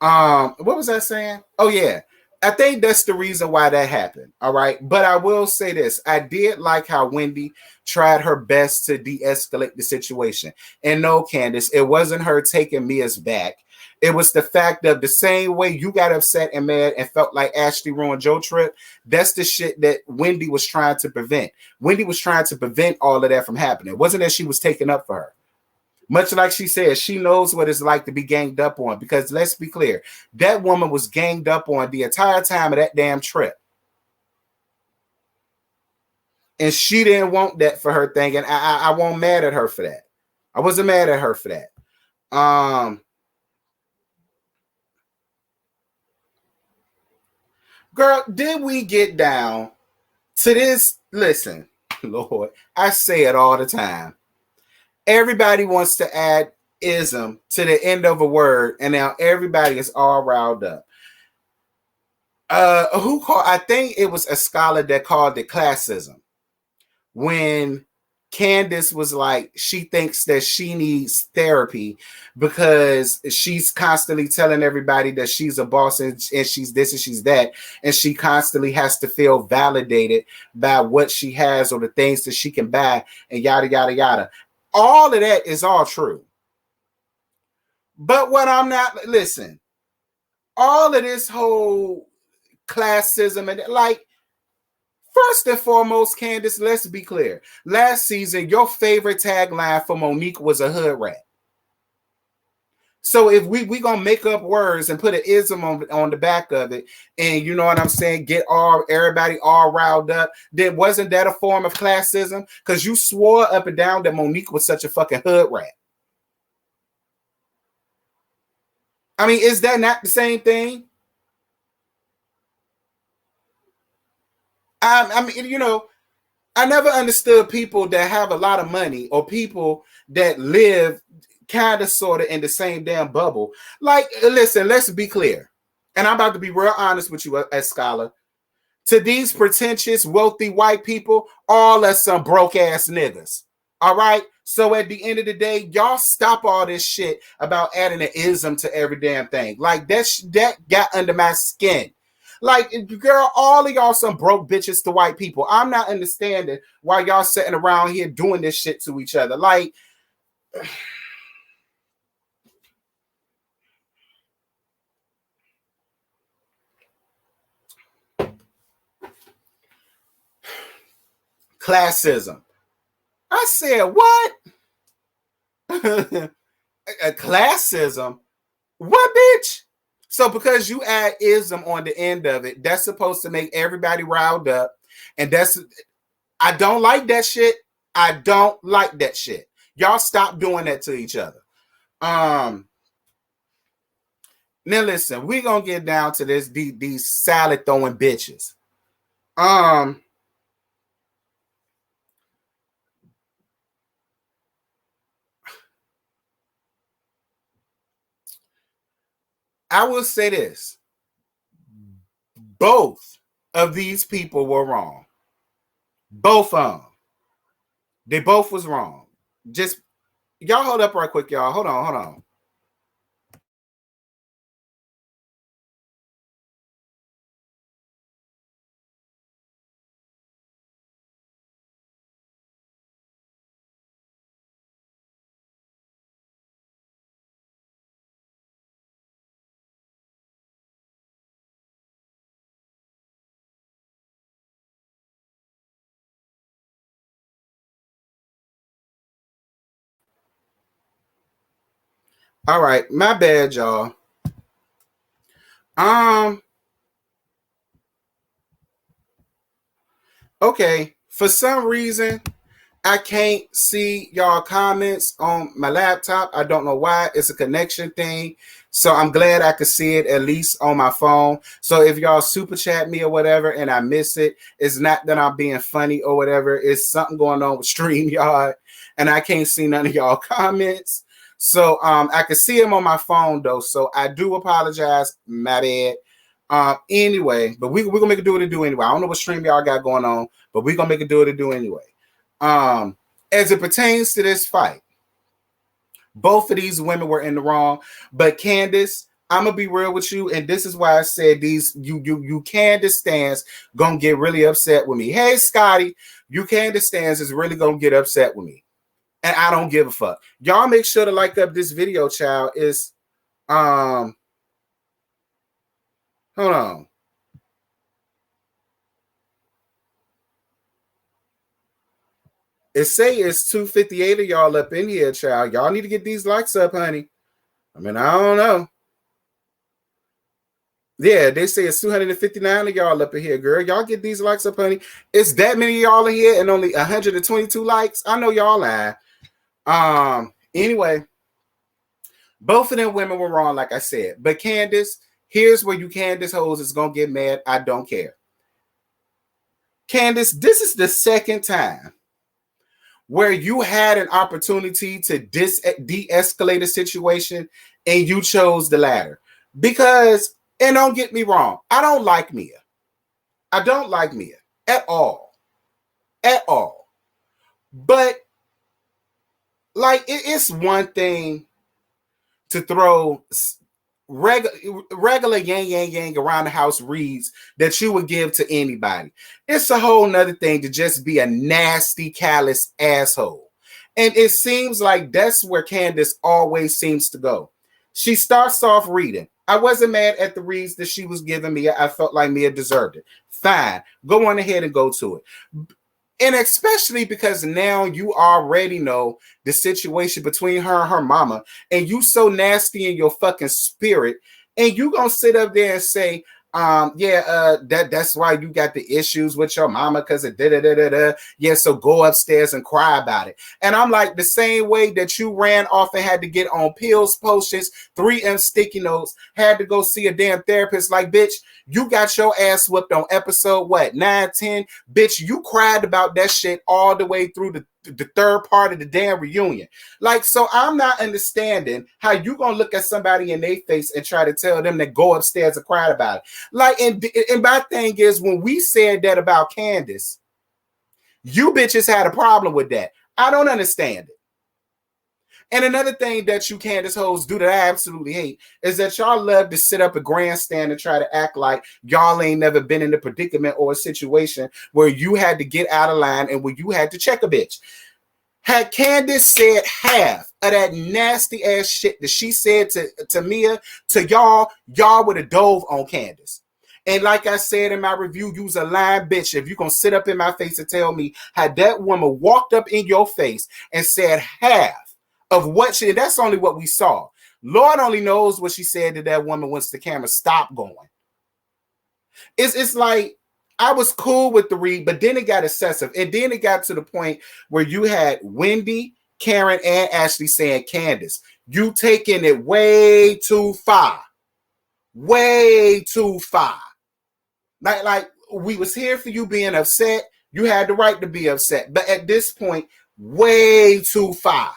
What was I saying? Oh yeah. I think that's the reason why that happened. All right. But I will say this. I did like how Wendy tried her best to de-escalate the situation. And no, Candace, it wasn't her taking Mia's back. It was the fact of the same way you got upset and mad and felt like Ashley ruined your trip. That's the shit that Wendy was trying to prevent. Wendy was trying to prevent all of that from happening. It wasn't that she was taking up for her. Much like she said, she knows what it's like to be ganged up on, because let's be clear, that woman was ganged up on the entire time of that damn trip. And she didn't want that for her thing. And I wasn't mad at her for that. I wasn't mad at her for that. Girl, did we get down to this? Listen, Lord, I say it all the time. Everybody wants to add ism to the end of a word, and now everybody is all riled up. Who called? I think it was a scholar that called it classism. When Candace was like, she thinks that she needs therapy because she's constantly telling everybody that she's a boss and she's this and she's that, and she constantly has to feel validated by what she has or the things that she can buy and yada yada yada. All of that is all true. But what I'm not, listen, all of this whole classism and like, first and foremost, Candace, let's be clear. Last season, your favorite tagline for Monique was a hood rat. So if we gonna make up words and put an ism on the back of it, and you know what I'm saying, get everybody all riled up, then wasn't that a form of classism? Because you swore up and down that Monique was such a fucking hood rat. I mean, is that not the same thing? I mean, you know, I never understood people that have a lot of money or people that live kind of sort of in the same damn bubble. Like, listen, let's be clear. And I'm about to be real honest with you as scholar. To these pretentious, wealthy white people, all are some broke ass niggas. All right. So at the end of the day, y'all stop all this shit about adding an ism to every damn thing. Like that got under my skin. Like, girl, all of y'all some broke bitches to white people. I'm not understanding why y'all sitting around here doing this shit to each other. Like, classism. I said, what? A classism? What, bitch? So because you add ism on the end of it, that's supposed to make everybody riled up. And I don't like that shit. I don't like that shit. Y'all stop doing that to each other. Now listen, we're gonna get down to this, these salad throwing bitches. I will say this. Both of these people were wrong. Both of them. They both was wrong. Just y'all hold up right quick, y'all. Hold on. All right, my bad, y'all. Okay, for some reason, I can't see y'all comments on my laptop. I don't know why. It's a connection thing. So I'm glad I could see it at least on my phone. So if y'all super chat me or whatever and I miss it, it's not that I'm being funny or whatever. It's something going on with StreamYard and I can't see none of y'all comments. So I can see them on my phone though. So I do apologize. My bad. Anyway, but we're gonna make it do what it do anyway. I don't know what StreamYard got going on, but we're gonna make it do what it do anyway. As it pertains to this fight, both of these women were in the wrong, but Candace, I'm gonna be real with you, and this is why I said these you Candace stands gonna get really upset with me. Hey Scotty, you Candace stands is really gonna get upset with me, and I don't give a fuck. Y'all make sure to like up this video, child. Is hold on. It say it's 258 of y'all up in here, child. Y'all need to get these likes up, honey. I mean, I don't know. Yeah, they say it's 259 of y'all up in here, girl. Y'all get these likes up, honey. It's that many of y'all in here and only 122 likes. I know y'all lying. Anyway, both of them women were wrong, like I said. But Candace, here's where you Candace hoes is gonna get mad. I don't care. Candace, this is the second time where you had an opportunity to de-escalate a situation and you chose the latter. Because, and don't get me wrong, I don't like Mia. I don't like Mia at all. At all. But, like, it's one thing to throw regular yang around the house reads that you would give to anybody. It's a whole nother thing to just be a nasty, callous asshole. And it seems like that's where Candace always seems to go. She starts off reading. I wasn't mad at the reads that she was giving Mia. I felt like Mia deserved it. Fine. Go on ahead and go to it. And especially because now you already know the situation between her and her mama, and you nasty in your fucking spirit, and you gonna sit up there and say, that's why you got the issues with your mama because of da-da-da-da-da. Yeah, so go upstairs and cry about it. And I'm like, the same way that you ran off and had to get on pills, potions, 3M sticky notes, had to go see a damn therapist, like, bitch, you got your ass whooped on episode, 9, 10? Bitch, you cried about that shit all the way through the third part of the damn reunion. Like, so I'm not understanding how you gonna look at somebody in their face and try to tell them to go upstairs and cry about it. Like, and my thing is, when we said that about Candace, you bitches had a problem with that. I don't understand it. And another thing that you Candace hoes do that I absolutely hate is that y'all love to sit up a grandstand and try to act like y'all ain't never been in a predicament or a situation where you had to get out of line and where you had to check a bitch. Had Candace said half of that nasty ass shit that she said to Mia, to y'all would have dove on Candace. And like I said in my review, you's a lying bitch if you gonna sit up in my face and tell me how that woman walked up in your face and said half of what she, that's only what we saw. Lord only knows what she said to that woman once the camera stopped going. It's like, I was cool with the read, but then it got excessive. And then it got to the point where you had Wendy, Karen, and Ashley saying, Candace, you taking it way too far. Way too far. Like we was here for you being upset. You had the right to be upset. But at this point, way too far.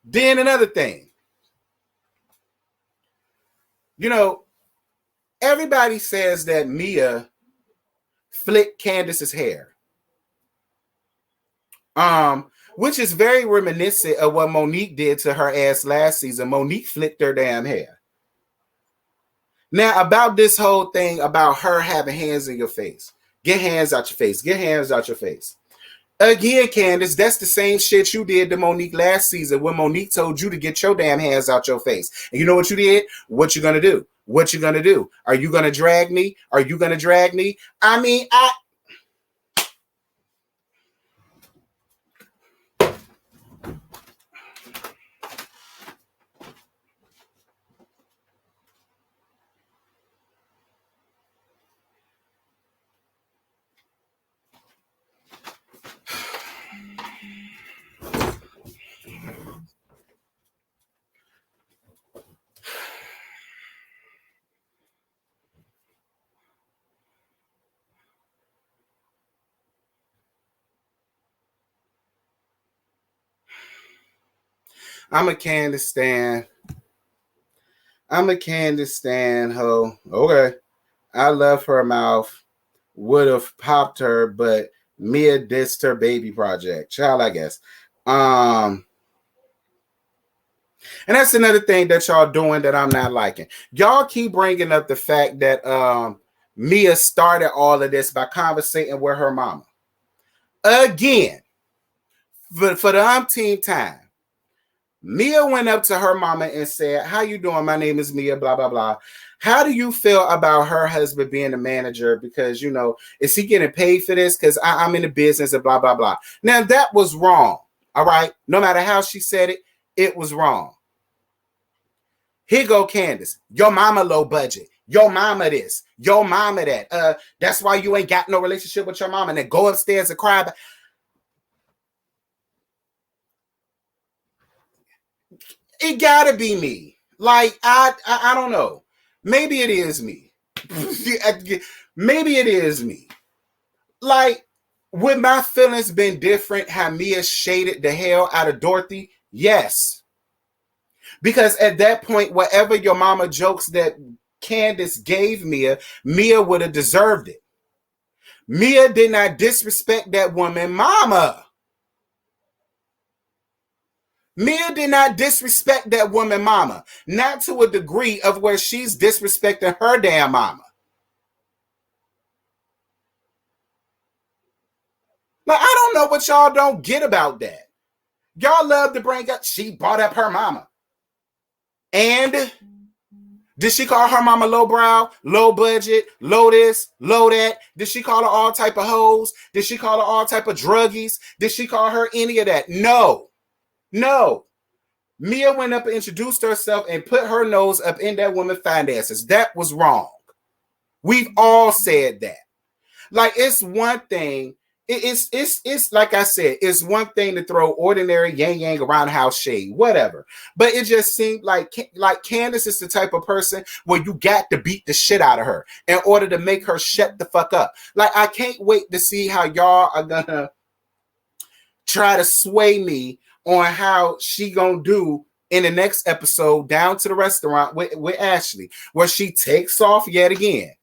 Then another thing. You know, everybody says that Mia flicked Candace's hair. Which is very reminiscent of what Monique did to her ass last season. Monique flicked her damn hair. Now, about this whole thing about her having hands in your face. Get hands out your face. Get hands out your face. Again, Candace, that's the same shit you did to Monique last season when Monique told you to get your damn hands out your face. And you know what you did? What you gonna do? What you gonna do? Are you gonna drag me? Are you gonna drag me? I mean, I'm a Candace stan. I'm a Candace stan, ho. Okay. I love her mouth. Would have popped her, but Mia dissed her baby project. Child, I guess. And that's another thing that y'all doing that I'm not liking. Y'all keep bringing up the fact that Mia started all of this by conversating with her mama. Again, for the umpteenth time, Mia went up to her mama and said, "How you doing? My name is Mia, blah, blah, blah. How do you feel about her husband being a manager? Because, you know, is he getting paid for this? Because I'm in the business and blah, blah, blah." Now, that was wrong. All right. No matter how she said it, it was wrong. Here go Candace. Your mama low budget. Your mama this. Your mama that. That's why you ain't got no relationship with your mama. And then go upstairs and cry. It gotta be me. Like, I don't know. Maybe it is me. Maybe it is me. Like, would my feelings been different had Mia shaded the hell out of Dorothy? Yes. Because at that point, whatever your mama jokes that Candace gave Mia, Mia would have deserved it. Mia did not disrespect that woman, mama. Mia did not disrespect that woman, mama. Not to a degree of where she's disrespecting her damn mama. Like, I don't know what y'all don't get about that. Y'all love to bring up, she brought up her mama. And did she call her mama lowbrow, low budget, low this, low that? Did she call her all type of hoes? Did she call her all type of druggies? Did she call her any of that? No. No. Mia went up and introduced herself and put her nose up in that woman's finances. That was wrong. We've all said that. Like, it's one thing. It's like I said, it's one thing to throw ordinary yang around the house shade, whatever. But it just seemed like Candace is the type of person where you got to beat the shit out of her in order to make her shut the fuck up. Like, I can't wait to see how y'all are gonna try to sway me on how she gonna do in the next episode down to the restaurant with Ashley, where she takes off yet again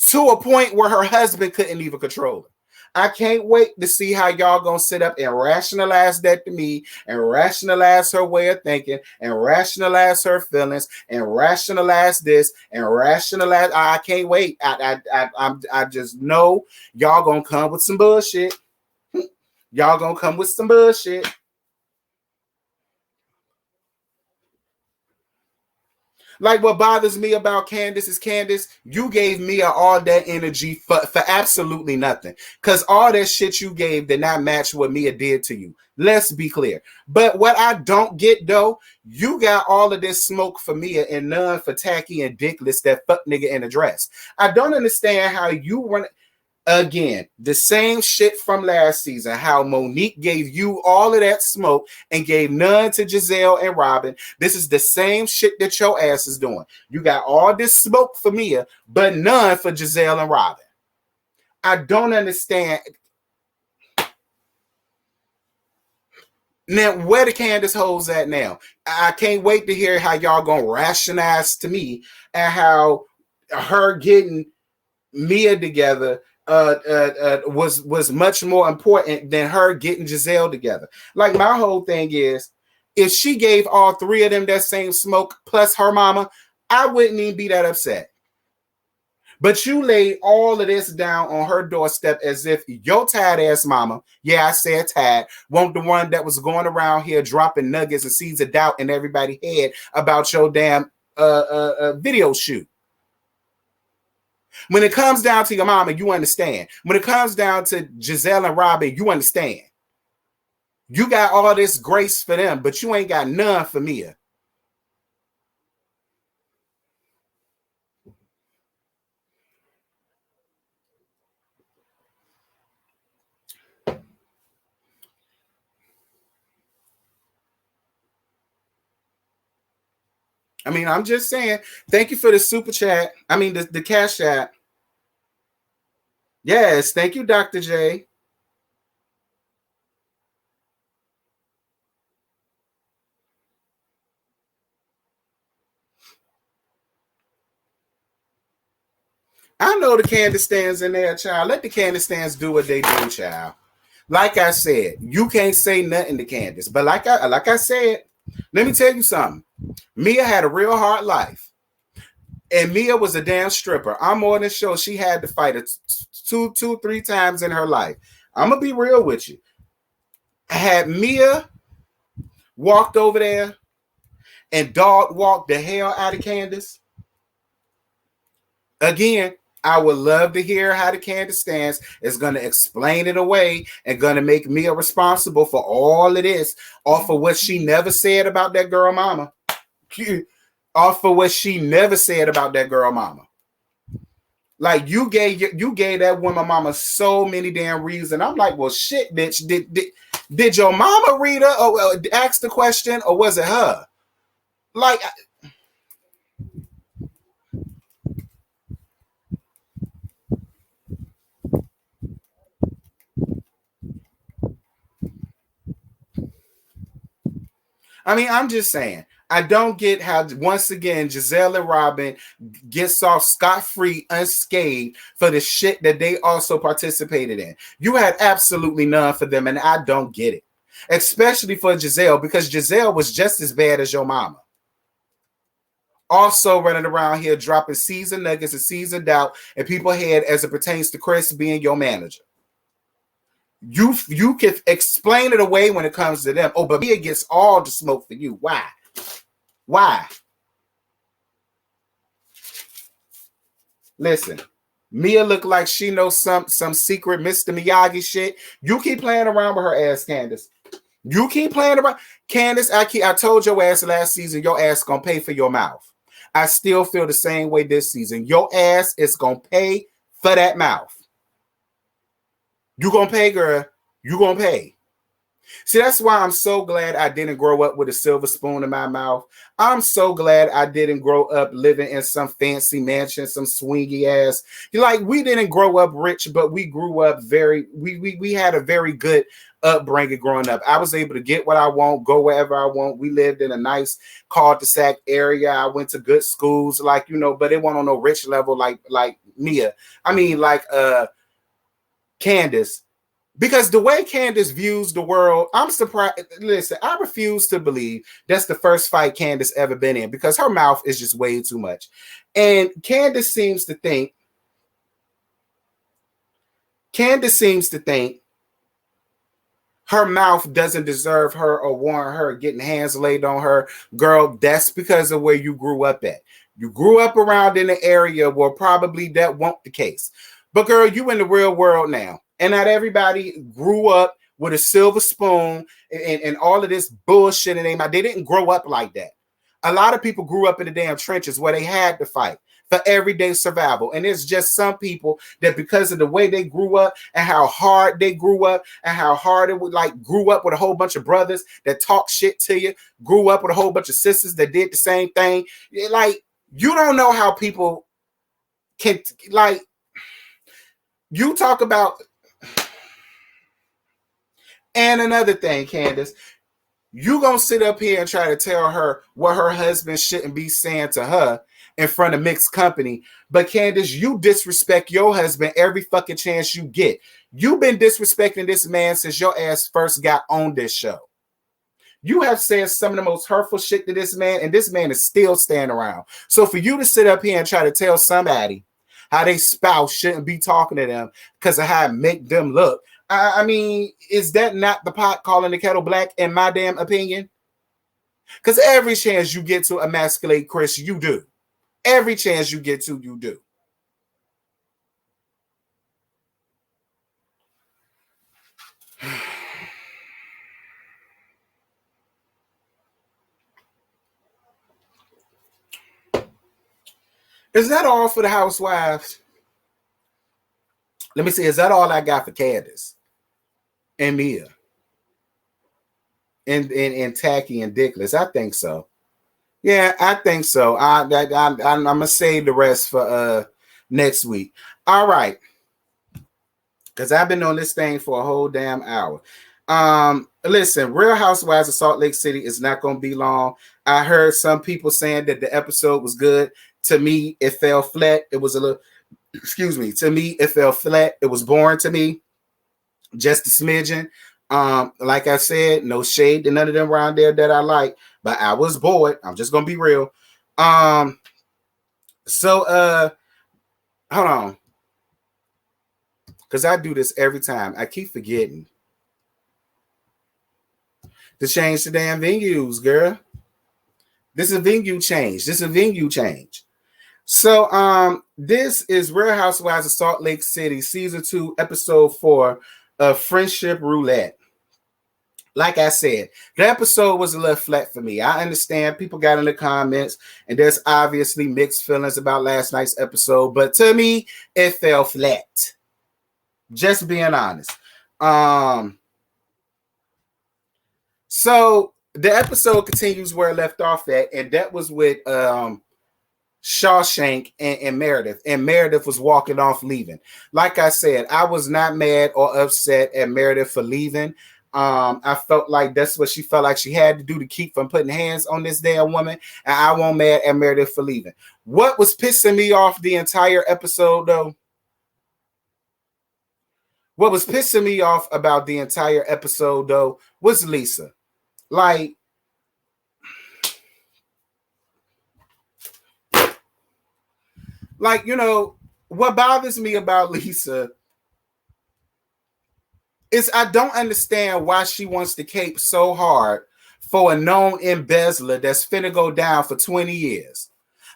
to a point where her husband couldn't even control her. I can't wait to see how y'all gonna sit up and rationalize that to me and rationalize her way of thinking and rationalize her feelings and rationalize this and rationalize. I can't wait. I just know y'all gonna come with some bullshit. Y'all gonna come with some bullshit. Like, what bothers me about Candace is, Candace, you gave Mia all that energy for absolutely nothing. Because all that shit you gave did not match what Mia did to you. Let's be clear. But what I don't get, though, you got all of this smoke for Mia and none for Tacky and Dickless, that fuck nigga in a dress. I don't understand how you run... Again, the same shit from last season, how Monique gave you all of that smoke and gave none to Giselle and Robin. This is the same shit that your ass is doing. You got all this smoke for Mia, but none for Giselle and Robin. I don't understand. Now, where the Candace hoes at now? I can't wait to hear how y'all gonna rationalize to me and how her getting Mia together was much more important than her getting Giselle together. Like, my whole thing is, if she gave all three of them that same smoke plus her mama, I wouldn't even be that upset. But you laid all of this down on her doorstep as if your tired ass mama, yeah, I said tired, wasn't the one that was going around here dropping nuggets and seeds of doubt in everybody's head about your damn video shoot. When it comes down to your mama, you understand. When it comes down to Giselle and Robin, you understand. You got all this grace for them, but you ain't got none for Mia. I mean, I'm just saying, thank you for the super chat. I mean, the cash chat. Yes, thank you, Dr. J. I know the Candace stands in there, child. Let the Candace stands do what they do, child. Like I said, you can't say nothing to Candace. But like I said, Let me tell you something. Mia had a real hard life. And Mia was a damn stripper. I'm more than sure she had to fight it three times in her life. I'm going to be real with you. Had Mia walked over there and dog walked the hell out of Candace, again, I would love to hear how the Candace stance is going to explain it away and going to make Mia responsible for all of this off of what she never said about that girl mama. Off of what she never said about that girl mama. Like you gave that woman mama so many damn reasons. I'm like, well, shit, bitch. Did your mama read her or ask the question, or was it her? Like, I mean, I'm just saying, I don't get how, once again, Giselle and Robin gets off scot-free, unscathed for the shit that they also participated in. You had absolutely none for them, and I don't get it. Especially for Giselle, because Giselle was just as bad as your mama. Also running around here dropping seeds and nuggets and seeds of doubt in people's head as it pertains to Chris being your manager. You can explain it away when it comes to them. Oh, but Mia gets all the smoke for you. Why? Why? Listen, Mia look like she knows some secret Mr. Miyagi shit. You keep playing around with her ass, Candace. You keep playing around. Candace, I told your ass last season, your ass gonna pay for your mouth. I still feel the same way this season. Your ass is gonna pay for that mouth. You gonna pay, girl. You gonna pay. See, that's why I'm so glad I didn't grow up with a silver spoon in my mouth. I'm so glad I didn't grow up living in some fancy mansion, some swingy ass. Like, we didn't grow up rich, but we grew up we had a very good upbringing growing up. I was able to get what I want, go wherever I want. We lived in a nice cul-de-sac area. I went to good schools, like, you know, but it wasn't on no rich level like Mia. I mean, like Candace. Because the way Candace views the world, I'm surprised. Listen, I refuse to believe that's the first fight Candace ever been in, because her mouth is just way too much. And Candace seems to think her mouth doesn't deserve her or warrant her getting hands laid on her. Girl, that's because of where you grew up at. You grew up around in an area where probably that won't the case. But girl, you in the real world now. And not everybody grew up with a silver spoon and all of this bullshit. And they didn't grow up like that. A lot of people grew up in the damn trenches where they had to fight for everyday survival. And it's just some people that, because of the way they grew up and how hard they grew up and how hard it would, like, grew up with a whole bunch of brothers that talk shit to you, grew up with a whole bunch of sisters that did the same thing. Like, you don't know how people can, like, you talk about. And another thing, Candace, you gonna sit up here and try to tell her what her husband shouldn't be saying to her in front of mixed company. But Candace, you disrespect your husband every fucking chance you get. You've been disrespecting this man since your ass first got on this show. You have said some of the most hurtful shit to this man, and this man is still standing around. So for you to sit up here and try to tell somebody how their spouse shouldn't be talking to them because of how it make them look, I mean, is that not the pot calling the kettle black, in my damn opinion? Because every chance you get to emasculate Chris, you do. Every chance you get to, you do. Is that all for the housewives? Let me see. Is that all I got for Candace and Mia and Tacky and Dickless? I think so. Yeah, I think so. I'm gonna save the rest for next week. All right, because I've been on this thing for a whole damn hour. Listen, Real Housewives of Salt Lake City is not gonna be long. I heard some people saying that the episode was good. To me, it fell flat. It was a little. Excuse me. To me, it fell flat. It was boring to me. Just a smidgen. Like I said, no shade to none of them around there that I like, but I was bored. I'm just gonna be real. So hold on. Because I do this every time. I keep forgetting to change the damn venues, girl. This is a venue change. So this is Real Housewives of Salt Lake City, season 2, episode 4 of Friendship Roulette. Like I said, the episode was a little flat for me. I understand people got in the comments, and there's obviously mixed feelings about last night's episode, but to me, it fell flat. Just being honest. So the episode continues where it left off at, and that was with Shawshank and Meredith. And Meredith was walking off, leaving. Like I said, I was not mad or upset at Meredith for leaving. I felt like that's what she felt like she had to do to keep from putting hands on this damn woman. And I wasn't mad at Meredith for leaving. What was pissing me off the entire episode, though? What was pissing me off about the entire episode, though, was Lisa. Like, you know, what bothers me about Lisa is I don't understand why she wants to cape so hard for a known embezzler that's finna go down for 20 years.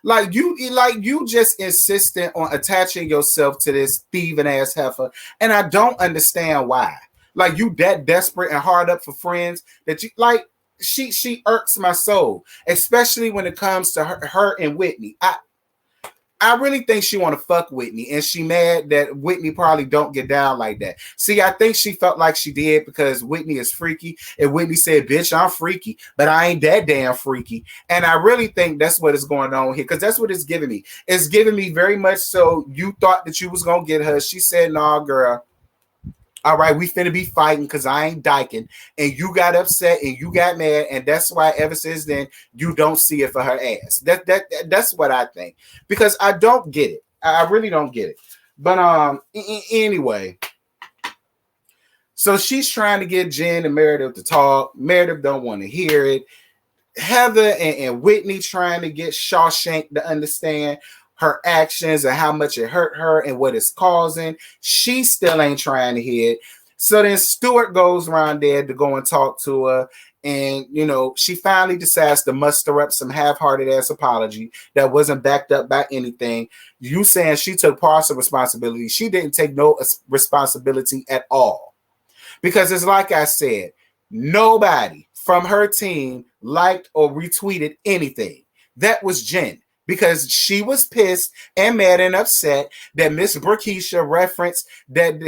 Like you just insistent on attaching yourself to this thieving ass heifer, and I don't understand why. Like, you that desperate and hard up for friends that you like. She irks my soul, especially when it comes to her and Whitney. I really think she want to fuck Whitney, and she mad that Whitney probably don't get down like that. See, I think she felt like she did because Whitney is freaky, and Whitney said, bitch, I'm freaky, but I ain't that damn freaky. And I really think that's what is going on here, because that's what it's giving me. It's giving me very much so you thought that you was going to get her. She said, nah, girl. All right, we finna be fighting because I ain't dyking. And you got upset and you got mad. And that's why ever since then, you don't see it for her ass. That's what I think. Because I don't get it. I really don't get it. But anyway. So she's trying to get Jen and Meredith to talk. Meredith don't want to hear it. Heather and Whitney trying to get Shawshank to understand her actions and how much it hurt her and what it's causing. She still ain't trying to hear it. So then Stuart goes around there to go and talk to her. And, you know, she finally decides to muster up some half-hearted ass apology that wasn't backed up by anything. You saying she took partial responsibility. She didn't take no responsibility at all. Because it's like I said, nobody from her team liked or retweeted anything. That was Jen. Because she was pissed and mad and upset that Miss Burkeisha referenced that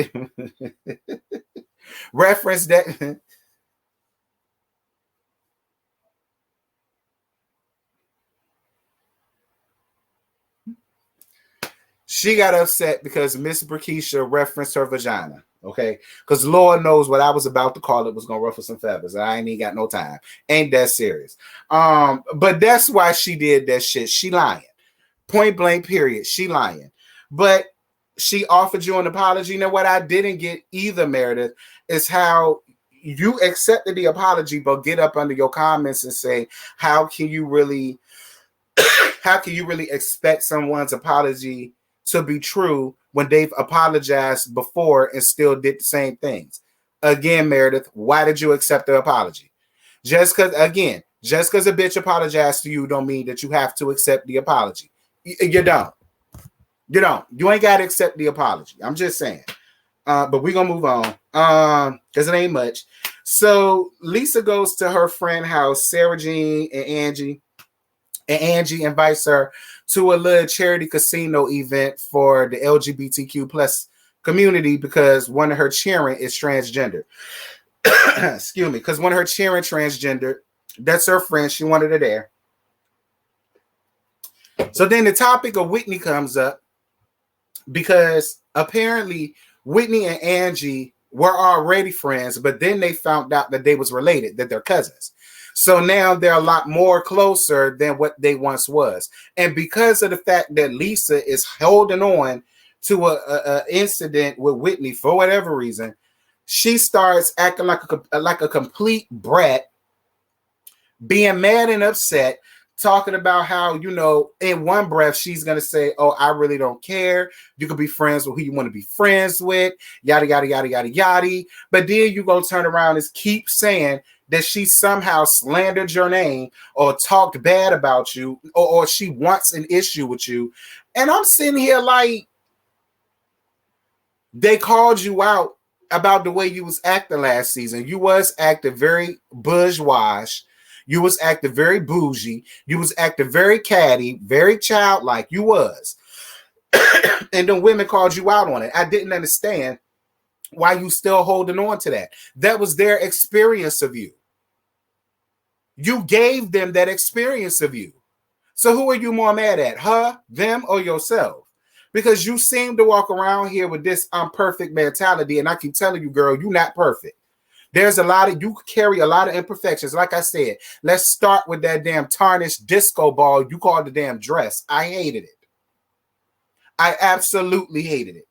she got upset because Miss Burkeisha referenced her vagina. Okay, because Lord knows what I was about to call it was gonna ruffle some feathers. I ain't even got no time. Ain't that serious? But that's why she did that shit. She lying. Point blank, period. She lying. But she offered you an apology. Now, what I didn't get either, Meredith, is how you accepted the apology, but get up under your comments and say, how can you really expect someone's apology to be true when they've apologized before and still did the same things? Again, Meredith, why did you accept the apology? Just because a bitch apologized to you don't mean that you have to accept the apology. You don't. You ain't got to accept the apology. I'm just saying. But we're going to move on because it ain't much. So Lisa goes to her friend house, Sarah Jean and Angie. And Angie invites her to a little charity casino event for the LGBTQ plus community because one of her cheering is transgender. Excuse me, because one of her cheering transgender, that's her friend. She wanted her there. So then the topic of Whitney comes up because apparently Whitney and Angie were already friends, but then they found out that they was related, that they're cousins. So now they're a lot more closer than what they once was. And because of the fact that Lisa is holding on to a incident with Whitney for whatever reason, she starts acting like a complete brat, being mad and upset, talking about how, you know, in one breath, she's going to say, oh, I really don't care. You can be friends with who you want to be friends with, yada, yada, yada, yada, yada. But then you go turn around and keep saying that she somehow slandered your name or talked bad about you, or she wants an issue with you. And I'm sitting here like, they called you out about the way you was acting last season. You was acting very bourgeois. You was acting very bougie. You was acting very catty, very childlike. You was. And the women called you out on it. I didn't understand why you still holding on to that. That was their experience of you. You gave them that experience of you. So who are you more mad at? Her, them, or yourself? Because you seem to walk around here with this I'm perfect mentality. And I keep telling you, girl, you're not perfect. There's you carry a lot of imperfections. Like I said, let's start with that damn tarnished disco ball you called the damn dress. I hated it. I absolutely hated it.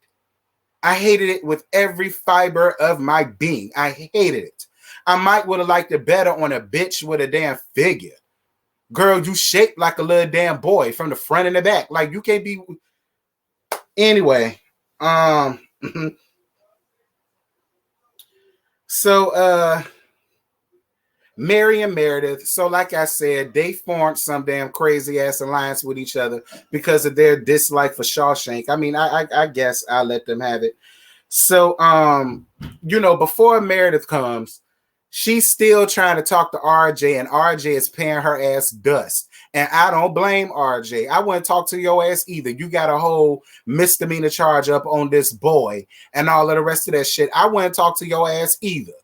I hated it with every fiber of my being. I hated it. I might would have liked it better on a bitch with a damn figure. Girl, you shaped like a little damn boy from the front and the back. Like you can't be. Anyway, so Mary and Meredith. So like I said, they formed some damn crazy ass alliance with each other because of their dislike for Shawshank. I mean, I guess I'll let them have it. So you know, before Meredith comes, she's still trying to talk to RJ, and RJ is paying her ass dust. And I don't blame RJ. I wouldn't talk to your ass either. You got a whole misdemeanor charge up on this boy and all of the rest of that shit. I wouldn't talk to your ass either.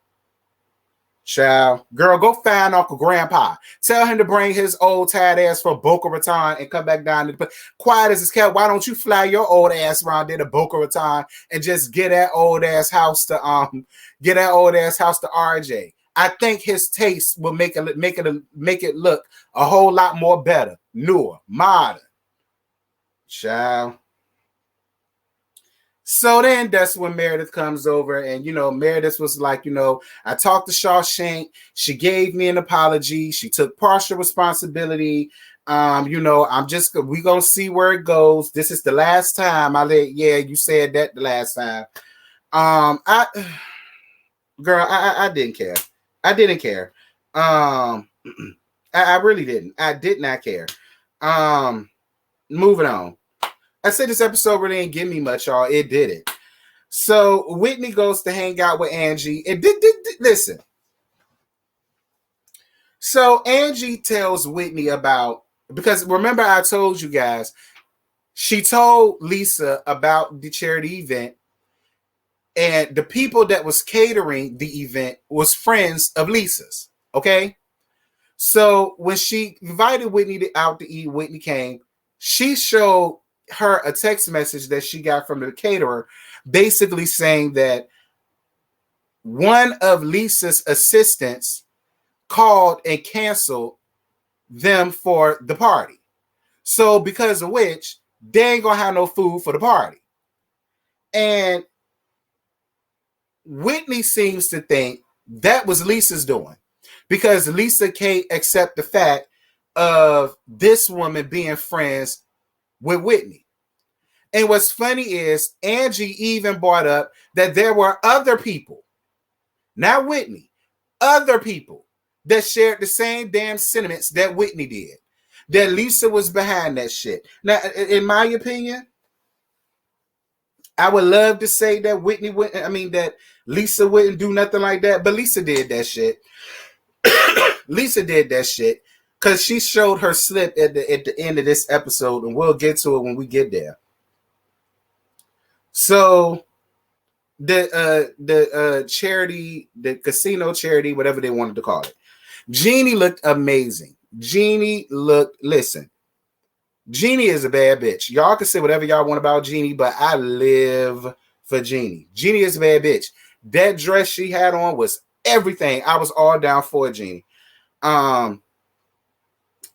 Child, girl, go find Uncle Grandpa. Tell him to bring his old tired ass from Boca Raton and come back down to the quiet as his cat. Why don't you fly your old ass around there to Boca Raton and just get that old ass house to RJ? I think his taste will make it look a whole lot more better, newer, modern. Child. So then that's when Meredith comes over, and you know, Meredith was like, you know, I talked to Shawshank. She gave me an apology. She took partial responsibility. You know, we gonna see where it goes. This is the last time you said that the last time. I didn't care. I didn't care. I really didn't. I did not care. Moving on. I said this episode really didn't give me much, y'all. It didn't. So Whitney goes to hang out with Angie. And listen. So Angie tells Whitney about, because remember I told you guys, she told Lisa about the charity event, and the people that was catering the event was friends of Lisa's. Okay. So when she invited Whitney out to eat, Whitney came. She showed her a text message that she got from the caterer, basically saying that one of Lisa's assistants called and canceled them for the party. So because of which, they ain't gonna have no food for the party. And Whitney seems to think that was Lisa's doing, because Lisa can't accept the fact of this woman being friends with Whitney. And what's funny is Angie even brought up that there were other people, not Whitney, other people that shared the same damn sentiments that Whitney did, that Lisa was behind that shit. Now, in my opinion, I would love to say that that Lisa wouldn't do nothing like that, but Lisa did that shit. Lisa did that shit because she showed her slip at the end of this episode, and we'll get to it when we get there. So the charity, the casino charity, whatever they wanted to call it, Jeannie looked amazing. Jeannie is a bad bitch. Y'all can say whatever y'all want about Jeannie, but I live for Jeannie. Jeannie is a bad bitch. That dress she had on was everything. I was all down for Jeannie.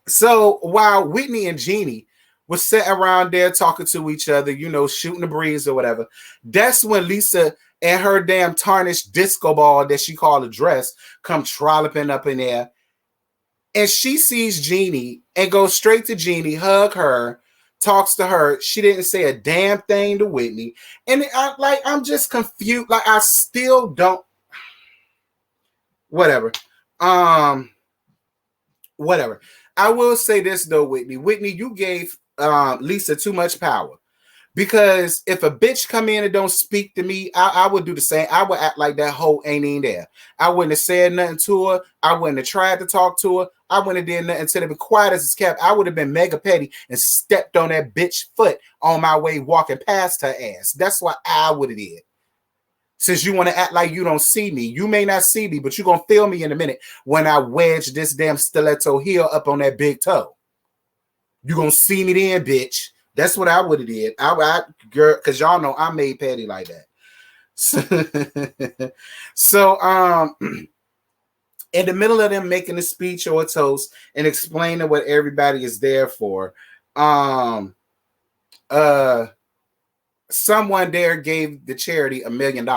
So while Whitney and Jeannie was sitting around there talking to each other, you know, shooting the breeze or whatever, that's when Lisa and her damn tarnished disco ball that she called a dress come trolloping up in there. And she sees Jeannie and goes straight to Jeannie, hug her, talks to her. She didn't say a damn thing to Whitney. And I'm just confused. Like, I still don't. Whatever. Whatever. I will say this though, Whitney. Whitney, you gave Lisa too much power. Because if a bitch come in and don't speak to me, I would do the same. I would act like that hoe ain't even there. I wouldn't have said nothing to her. I wouldn't have tried to talk to her. I wouldn't have did nothing until it be quiet as it's kept. I would have been mega petty and stepped on that bitch foot on my way walking past her ass. That's what I would have did. Since you want to act like you don't see me. You may not see me, but you're going to feel me in a minute when I wedge this damn stiletto heel up on that big toe. You're going to see me then, bitch. That's what I would have did. Girl, because y'all know I'm made petty like that. So in the middle of them making a speech or a toast and explaining what everybody is there for, someone there gave the charity $1 million.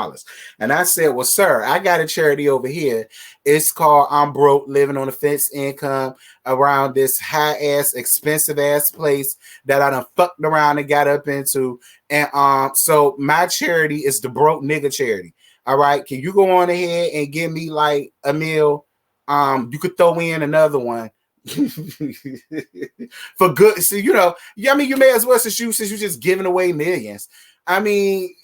And I said, well, sir, I got a charity over here. It's called I'm Broke, Living on a Fixed Income around this high-ass, expensive-ass place that I done fucked around and got up into. And so my charity is the Broke Nigga Charity. All right? Can you go on ahead and give me like a meal? You could throw in another one. For good, so you know, I mean, you may as well since you just giving away millions. I mean,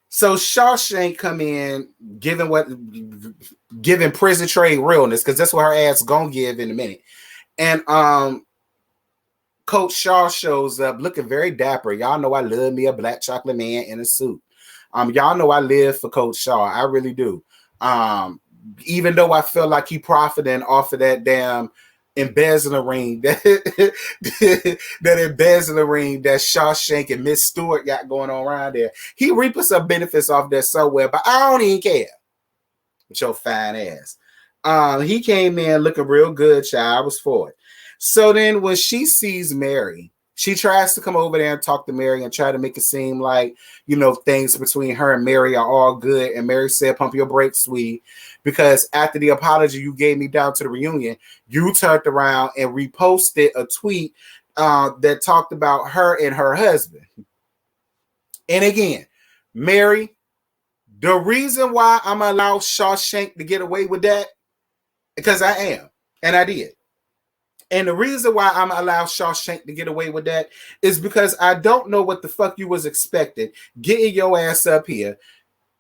so Shawshank come in giving prison trade realness because that's what her ass gonna give in a minute, and Coach Shaw shows up looking very dapper. Y'all know I love me a black chocolate man in a suit. Y'all know I live for Coach Shaw. I really do. Even though I feel like he profiting off of that damn embezzling ring, that embezzling ring that Shawshank and Miss Stewart got going on around there. He reaping some benefits off that somewhere, but I don't even care. With your fine ass. He came in looking real good, child. I was for it. So then when she sees Mary, she tries to come over there and talk to Mary and try to make it seem like, you know, things between her and Mary are all good. And Mary said, pump your brakes, sweetie, because after the apology you gave me down to the reunion, you turned around and reposted a tweet that talked about her and her husband. And again, Mary, the reason why I'm going to allow Shawshank to get away with that, because I am, and I did. And the reason why I'm allowed Shawshank to get away with that is because I don't know what the fuck you was expecting getting your ass up here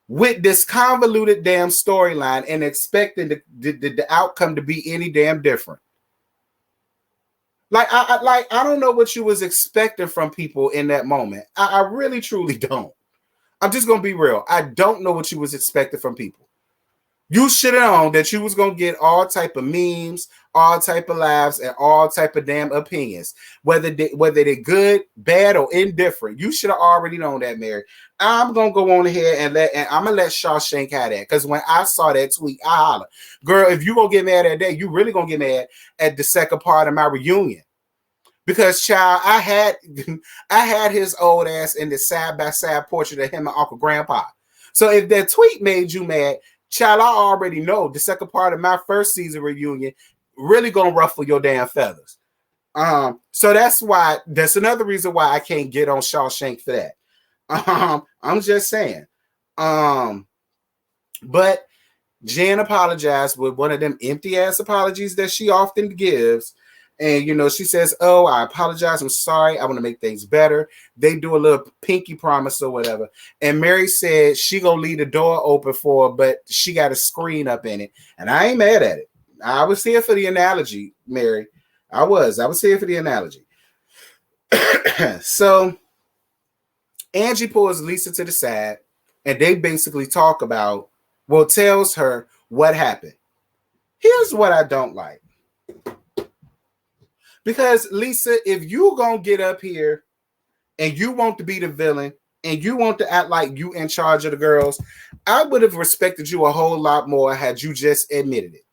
with this convoluted damn storyline and expecting the outcome to be any damn different. Like I don't know what you was expecting from people in that moment. I really truly don't. I'm just gonna be real. I don't know what you was expecting from people. You should have known that you was gonna get all type of memes, all type of laughs, and all type of damn opinions, whether they're good, bad, or indifferent. You should have already known that, Mary. I'm gonna go on ahead and I'm gonna let Shawshank have that, because when I saw that tweet, I holler, girl, if you gonna get mad at that, you really gonna get mad at the second part of my reunion. Because, child, I had his old ass in the side-by-side portrait of him and Uncle Grandpa. So if that tweet made you mad, child, I already know the second part of my first season reunion really gonna ruffle your damn feathers. So that's another reason why I can't get on Shawshank for that. I'm just saying. But Jen apologized with one of them empty ass apologies that she often gives. And, you know, she says, oh, I apologize. I'm sorry. I want to make things better. They do a little pinky promise or whatever. And Mary said she going to leave the door open for her, but she got a screen up in it. And I ain't mad at it. I was here for the analogy, Mary. I was here for the analogy. So Angie pulls Lisa to the side and they basically talk about, well, tells her what happened. Here's what I don't like. Because, Lisa, if you going to get up here and you want to be the villain and you want to act like you in charge of the girls, I would have respected you a whole lot more had you just admitted it.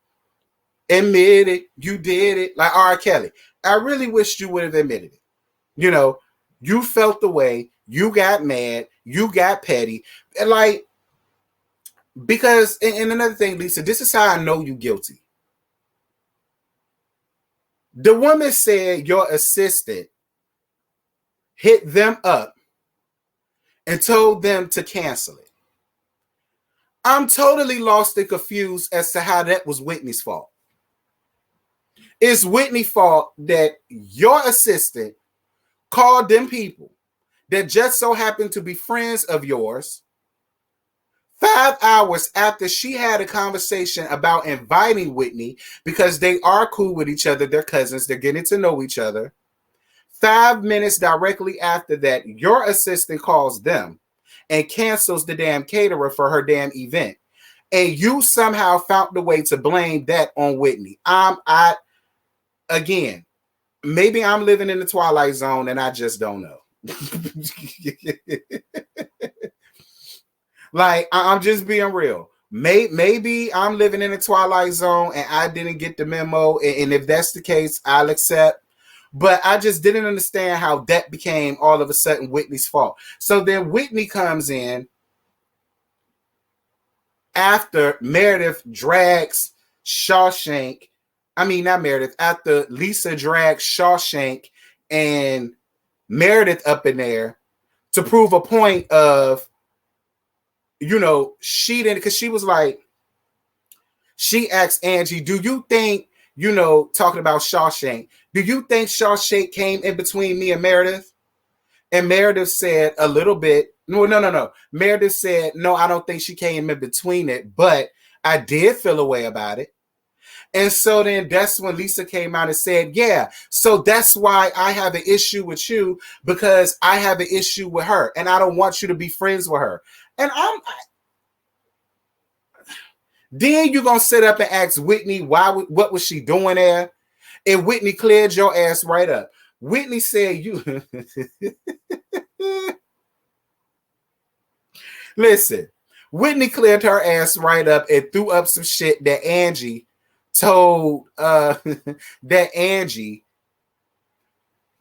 Admit it. You did it. Like R. Kelly. I really wish you would have admitted it. You know, You felt the way, you got mad, you got petty. And like, because, and another thing, Lisa, this is how I know you guilty. The woman said your assistant hit them up and told them to cancel it. I'm totally lost and confused as to how that was Whitney's fault. It's Whitney's fault that your assistant called them people that just so happened to be friends of yours 5 hours after she had a conversation about inviting Whitney because they are cool with each other. They're cousins. They're getting to know each other. 5 minutes directly after that, your assistant calls them and cancels the damn caterer for her damn event. And you somehow found the way to blame that on Whitney. Again, maybe I'm living in the Twilight Zone and I just don't know. Like, I'm just being real. Maybe I'm living in the Twilight Zone and I didn't get the memo. And if that's the case, I'll accept. But I just didn't understand how that became all of a sudden Whitney's fault. So then Whitney comes in after Meredith drags Shawshank. I mean, not Meredith. After Lisa drags Shawshank and Meredith up in there to prove a point of, you know, she didn't, because she was like, she asked Angie, do you think, you know, talking about Shawshank, do you think Shawshank came in between me and Meredith? And Meredith said a little bit. No. Meredith said, no, I don't think she came in between it, but I did feel a way about it. And so then that's when Lisa came out and said, yeah, so that's why I have an issue with you, because I have an issue with her and I don't want you to be friends with her. And then you're going to sit up and ask Whitney, what was she doing there? And Whitney cleared your ass right up. Whitney said, listen, Whitney cleared her ass right up and threw up some shit that Angie told,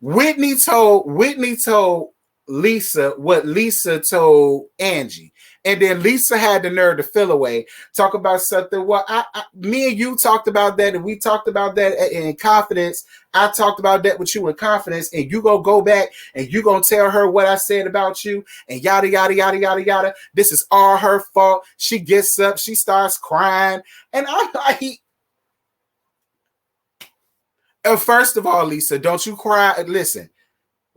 Whitney told Lisa what Lisa told Angie. And then Lisa had the nerve to feel away, talk about something. Well, me and you talked about that, and we talked about that in confidence. I talked about that with you in confidence, and you go back and you gonna tell her what I said about you, and yada yada yada yada yada. This is all her fault. She gets up, she starts crying, and I'm like, first of all, Lisa, don't you cry. Listen.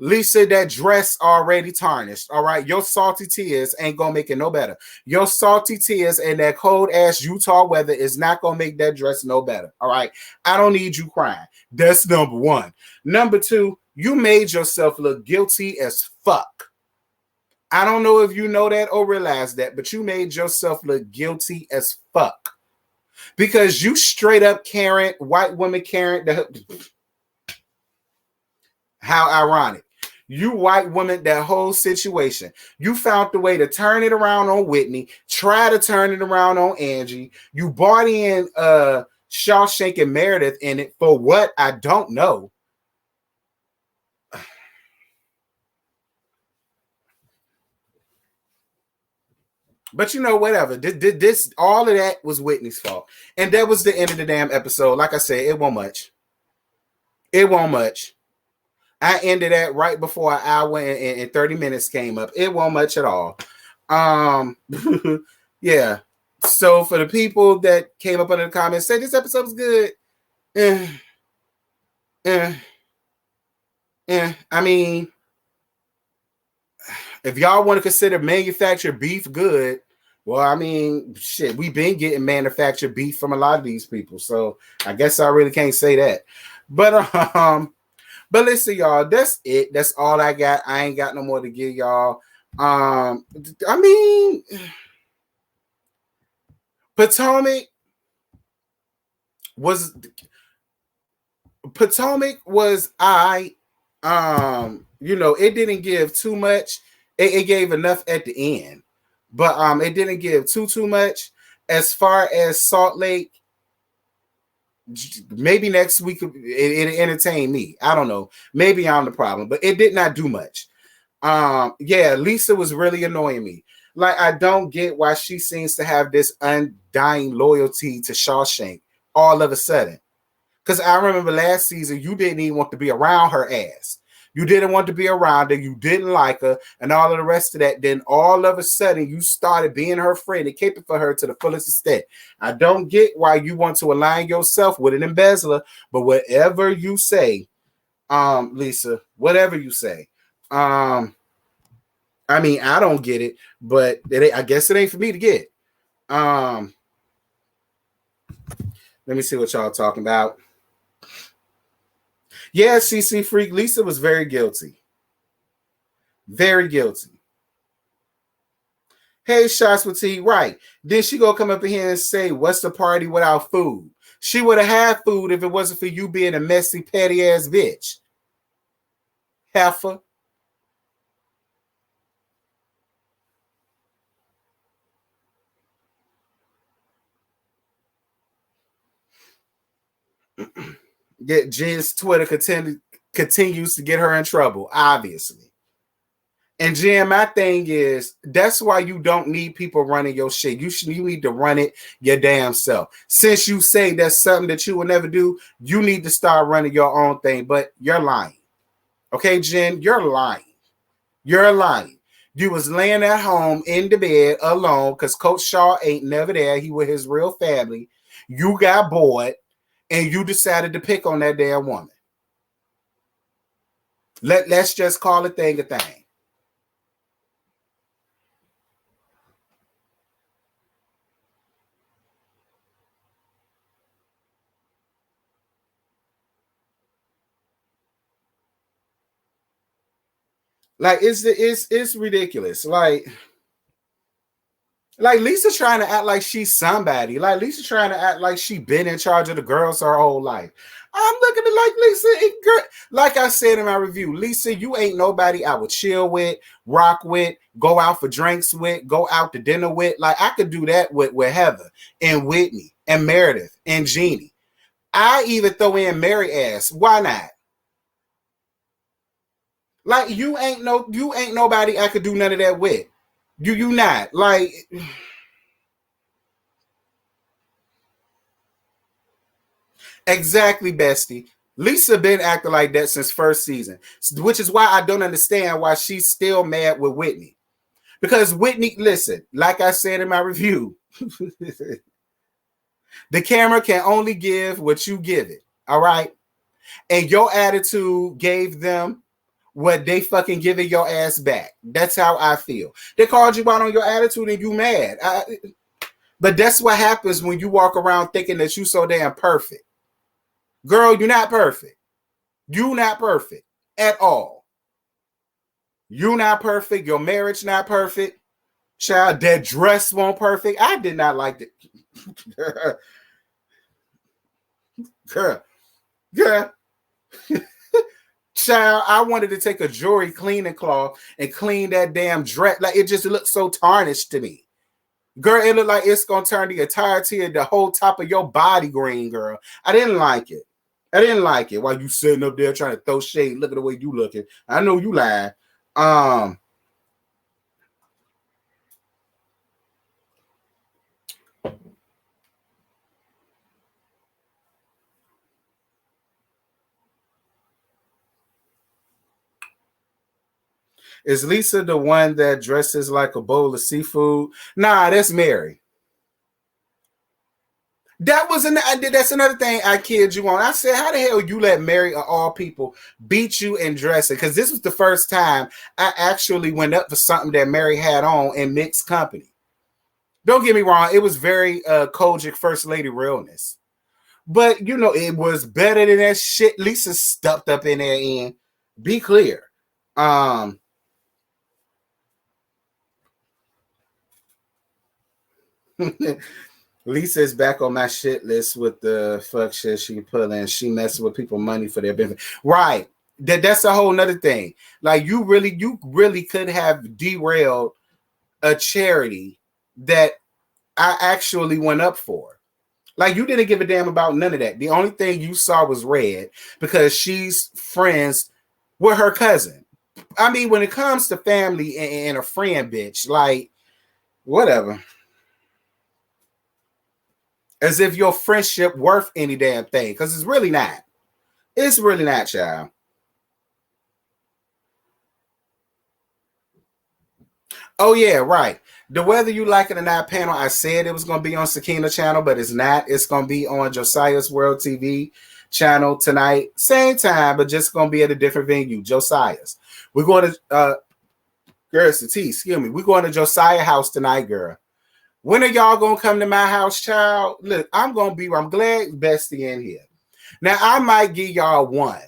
Lisa, that dress already tarnished, all right? Your salty tears ain't going to make it no better. Your salty tears and that cold-ass Utah weather is not going to make that dress no better, all right? I don't need you crying. That's number one. Number two, you made yourself look guilty as fuck. I don't know if you know that or realize that, but you made yourself look guilty as fuck. Because you straight up Karen, white woman Karen, how ironic. You white woman, that whole situation. You found the way to turn it around on Whitney, try to turn it around on Angie. You brought in Shawshank and Meredith in it for what? I don't know. But you know, whatever. This all of that was Whitney's fault. And that was the end of the damn episode. Like I said, it wasn't much. It wasn't much. I ended that right before an hour and 30 minutes came up. It wasn't much at all. Yeah. So for the people that came up under the comments, said this episode was good. I mean, if y'all want to consider manufactured beef good, well, I mean, shit, we've been getting manufactured beef from a lot of these people. So I guess I really can't say that. But listen, y'all, that's it. That's all I got. I ain't got no more to give y'all. I mean, Potomac was you know, it didn't give too much. It gave enough at the end, but it didn't give too much. As far as Salt Lake, maybe next week it entertained me. I don't know. Maybe I'm the problem, but it did not do much. Yeah, Lisa was really annoying me. Like, I don't get why she seems to have this undying loyalty to Shawshank all of a sudden. Because I remember last season, you didn't even want to be around her ass. You didn't want to be around her. You didn't like her and all of the rest of that. Then all of a sudden, you started being her friend and caping for her to the fullest extent. I don't get why you want to align yourself with an embezzler, but whatever you say, Lisa, whatever you say, I mean, I don't get it, but I guess it ain't for me to get. Let me see what y'all talking about. Yeah, CC Freak, Lisa was very guilty. Very guilty. Hey, Shots with T, right. Then she gonna come up in here and say, what's the party without food? She would have had food if it wasn't for you being a messy, petty ass bitch. Heifer. Get Jen's Twitter continues to get her in trouble, obviously. And Jen, my thing is, that's why you don't need people running your shit. You need to run it your damn self. Since you say that's something that you will never do, you need to start running your own thing. But you're lying. Okay, Jen, you're lying. You're lying. You was laying at home in the bed alone because Coach Shaw ain't never there. He with his real family. You got bored and you decided to pick on that damn woman. Let's just call a thing a thing. Like it's ridiculous. Like Lisa trying to act like she's somebody. Like Lisa trying to act like she been in charge of the girls her whole life. I'm looking at like Lisa. Like I said in my review, Lisa, you ain't nobody I would chill with, rock with, go out for drinks with, go out to dinner with. Like I could do that with Heather and Whitney and Meredith and Jeannie. I even throw in Mary ass. Why not? Like you ain't nobody I could do none of that with. You not like exactly, bestie. Lisa been acting like that since first season, which is why I don't understand why she's still mad with Whitney. Because Whitney, listen, like I said in my review, the camera can only give what you give it. All right, and your attitude gave them what they fucking giving your ass back. That's how I feel. They called you out on your attitude and you mad. But that's what happens when you walk around thinking that you so damn perfect. Girl, you're not perfect. You're not perfect at all. You're not perfect. Your marriage not perfect. Child, that dress won't perfect. I did not like it. Girl. Child, I wanted to take a jewelry cleaning cloth and clean that damn dress. Like it just looked so tarnished to me. Girl, it looked like it's gonna turn the entirety of the whole top of your body green, girl. I didn't like it. I didn't like it. While you sitting up there trying to throw shade, look at the way you looking. I know you lying. Is Lisa the one that dresses like a bowl of seafood? Nah, that's Mary. That's another thing I kid you on. I said, how the hell you let Mary of all people beat you in dressing? Because this was the first time I actually went up for something that Mary had on in mixed company. Don't get me wrong, it was very Kojic First Lady realness. But you know, it was better than that shit Lisa stuffed up in there in. Be clear. Lisa's back on my shit list with the fuck shit she pulling. She messing with people money for their benefit. Right. That's a whole nother thing. Like you really could have derailed a charity that I actually went up for. Like you didn't give a damn about none of that. The only thing you saw was Red because she's friends with her cousin. I mean, when it comes to family and a friend, bitch, like, whatever. As if your friendship worth any damn thing, because it's really not. It's really not, child. Oh yeah, right. The Whether You Like It or Not panel, I said it was going to be on Sakina channel, but it's not. It's going to be on Josiah's World TV channel tonight. Same time, but just going to be at a different venue, Josiah's. We're going to, girl, Sati, excuse me. We're going to Josiah house tonight, girl. When are y'all going to come to my house, child? Look, I'm glad Bestie in here. Now, I might give y'all one.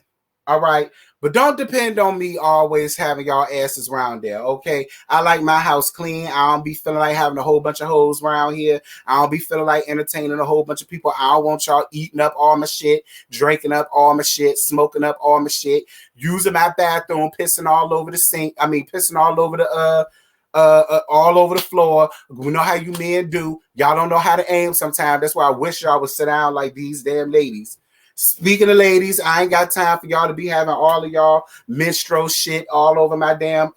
All right. But don't depend on me always having y'all asses around there, okay? I like my house clean. I don't be feeling like having a whole bunch of hoes around here. I don't be feeling like entertaining a whole bunch of people. I don't want y'all eating up all my shit, drinking up all my shit, smoking up all my shit, using my bathroom, pissing all over the sink. I mean, pissing all over the all over the floor. We know how you men do. Y'all don't know how to aim sometimes. That's why I wish y'all would sit down like these damn ladies. Speaking of ladies, I ain't got time for y'all to be having all of y'all menstrual shit all over my damn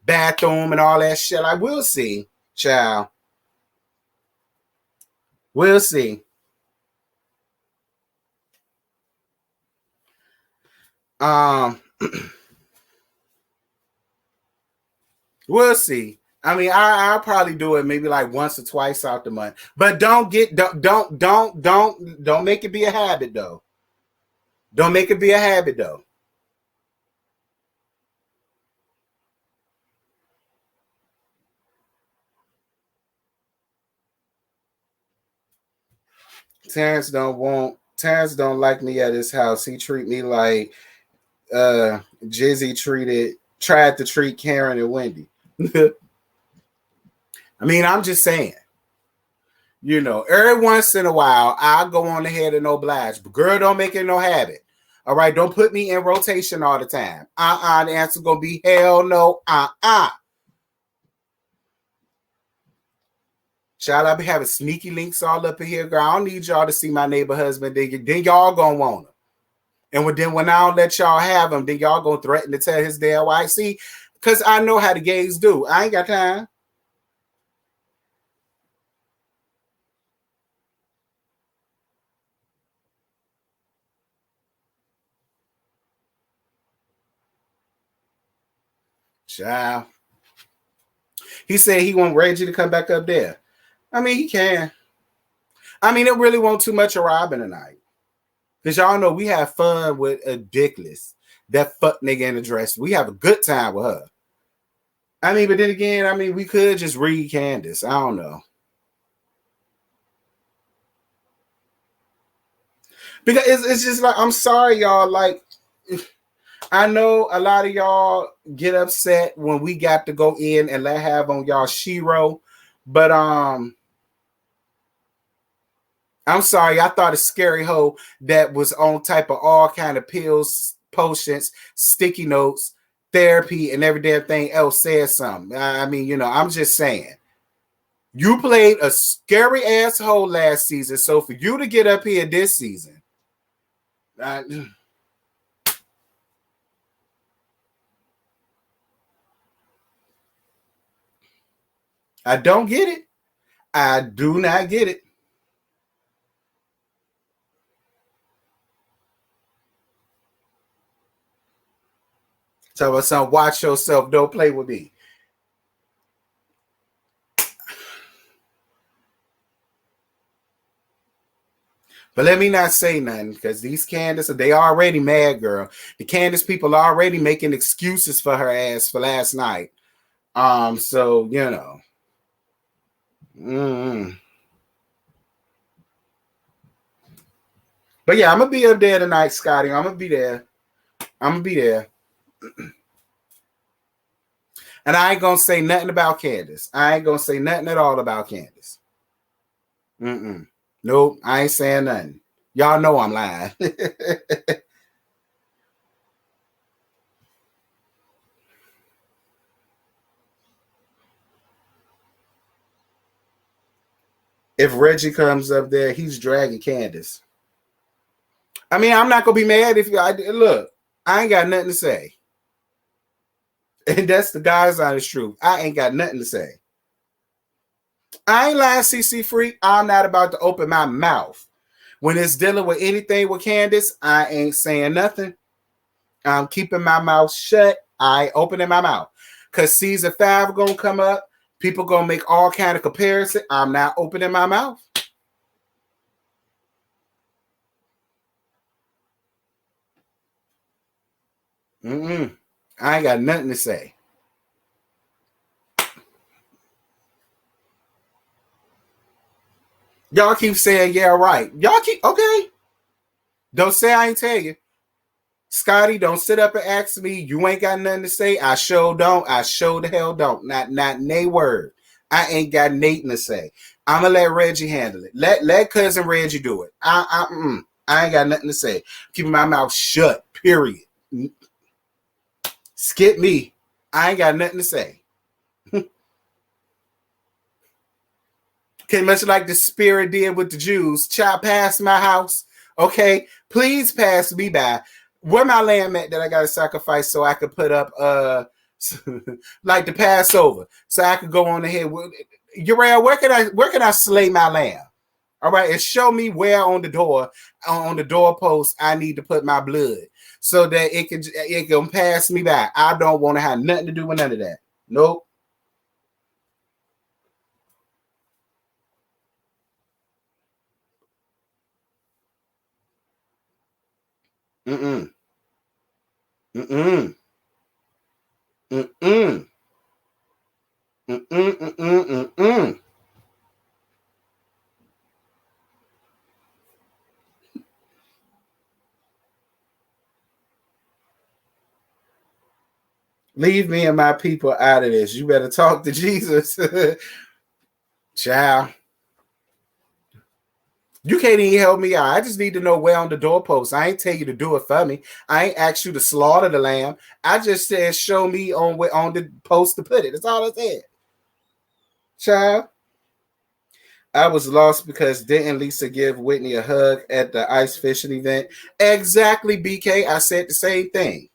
bathroom and all that shit. I will see, child. We'll see. We'll see. I mean, I'll probably do it maybe like once or twice out the month. But don't make it be a habit though. Don't make it be a habit though. Terrence don't like me at his house. He treat me like Jizzy tried to treat Karen and Wendy. I mean, I'm just saying. You know, every once in a while, I'll go on ahead and oblige. But girl, don't make it no habit. All right, don't put me in rotation all the time. The answer's gonna be hell no. Child, I be having sneaky links all up in here, girl. I don't need y'all to see my neighbor husband. Then y'all gonna want him. And then when I don't let y'all have him, then y'all gonna threaten to tell his damn wife. See, because I know how the gays do. I ain't got time. Child. He said he want Reggie to come back up there. I mean, he can. I mean, it really won't too much of Robin tonight. Because y'all know we have fun with a dickless. That fuck nigga in the dress. We have a good time with her. I mean, but then again, I mean, we could just read Candace. I don't know. Because it's just like, I'm sorry, y'all. Like, I know a lot of y'all get upset when we got to go in and let have on y'all Shiro. But I'm sorry, I thought a scary hoe that was on type of all kind of pills, potions, sticky notes, therapy, and every damn thing else said something. I mean, you know, I'm just saying. You played a scary asshole last season, so for you to get up here this season, I don't get it. I do not get it. Tell my son, watch yourself. Don't play with me. But let me not say nothing because these Candace, they already mad, girl. The Candace people are already making excuses for her ass for last night. So you know. But yeah, I'm gonna be up there tonight, Scotty. I'm gonna be there. And I ain't gonna say nothing about Candace. I ain't gonna say nothing at all about Candace. Nope, I ain't saying nothing. Y'all know I'm lying. If Reggie comes up there, he's dragging Candace. I mean, I'm not gonna be mad if I look. I ain't got nothing to say. And that's the God's honest truth. I ain't got nothing to say. I ain't lying, CC Free. I'm not about to open my mouth. When it's dealing with anything with Candace, I ain't saying nothing. I'm keeping my mouth shut. I ain't opening my mouth. Because season 5 gonna come up. People gonna make all kind of comparison. I'm not opening my mouth. I ain't got nothing to say. Y'all keep saying, yeah, right. Y'all keep, okay. Don't say I ain't tell you. Scotty, don't sit up and ask me. You ain't got nothing to say. I sure don't. I sure the hell don't. Not nay word. I ain't got nothing to say. I'm gonna let Reggie handle it. Let cousin Reggie do it. I ain't got nothing to say. Keeping my mouth shut. Period. Skip me. I ain't got nothing to say. Okay, much like the Spirit did with the Jews. Child, pass my house. Okay, please pass me by. Where my lamb at that I gotta sacrifice so I could put up like the Passover, so I could go on ahead. Uriel, where can I slay my lamb? All right, and show me where on the doorpost I need to put my blood so that it can pass me by. I don't want to have nothing to do with none of that. Nope. Mm-mm. Mm-mm. Mm-mm. Mm-mm. Mm-mm. Mm-mm. Leave me and my people out of this. You better talk to Jesus. Child. You can't even help me out. I just need to know where on the doorpost. I ain't tell you to do it for me. I ain't asked you to slaughter the lamb. I just said show me on the post to put it. That's all I said. Child. I was lost because didn't Lisa give Whitney a hug at the ice fishing event? Exactly, BK. I said the same thing.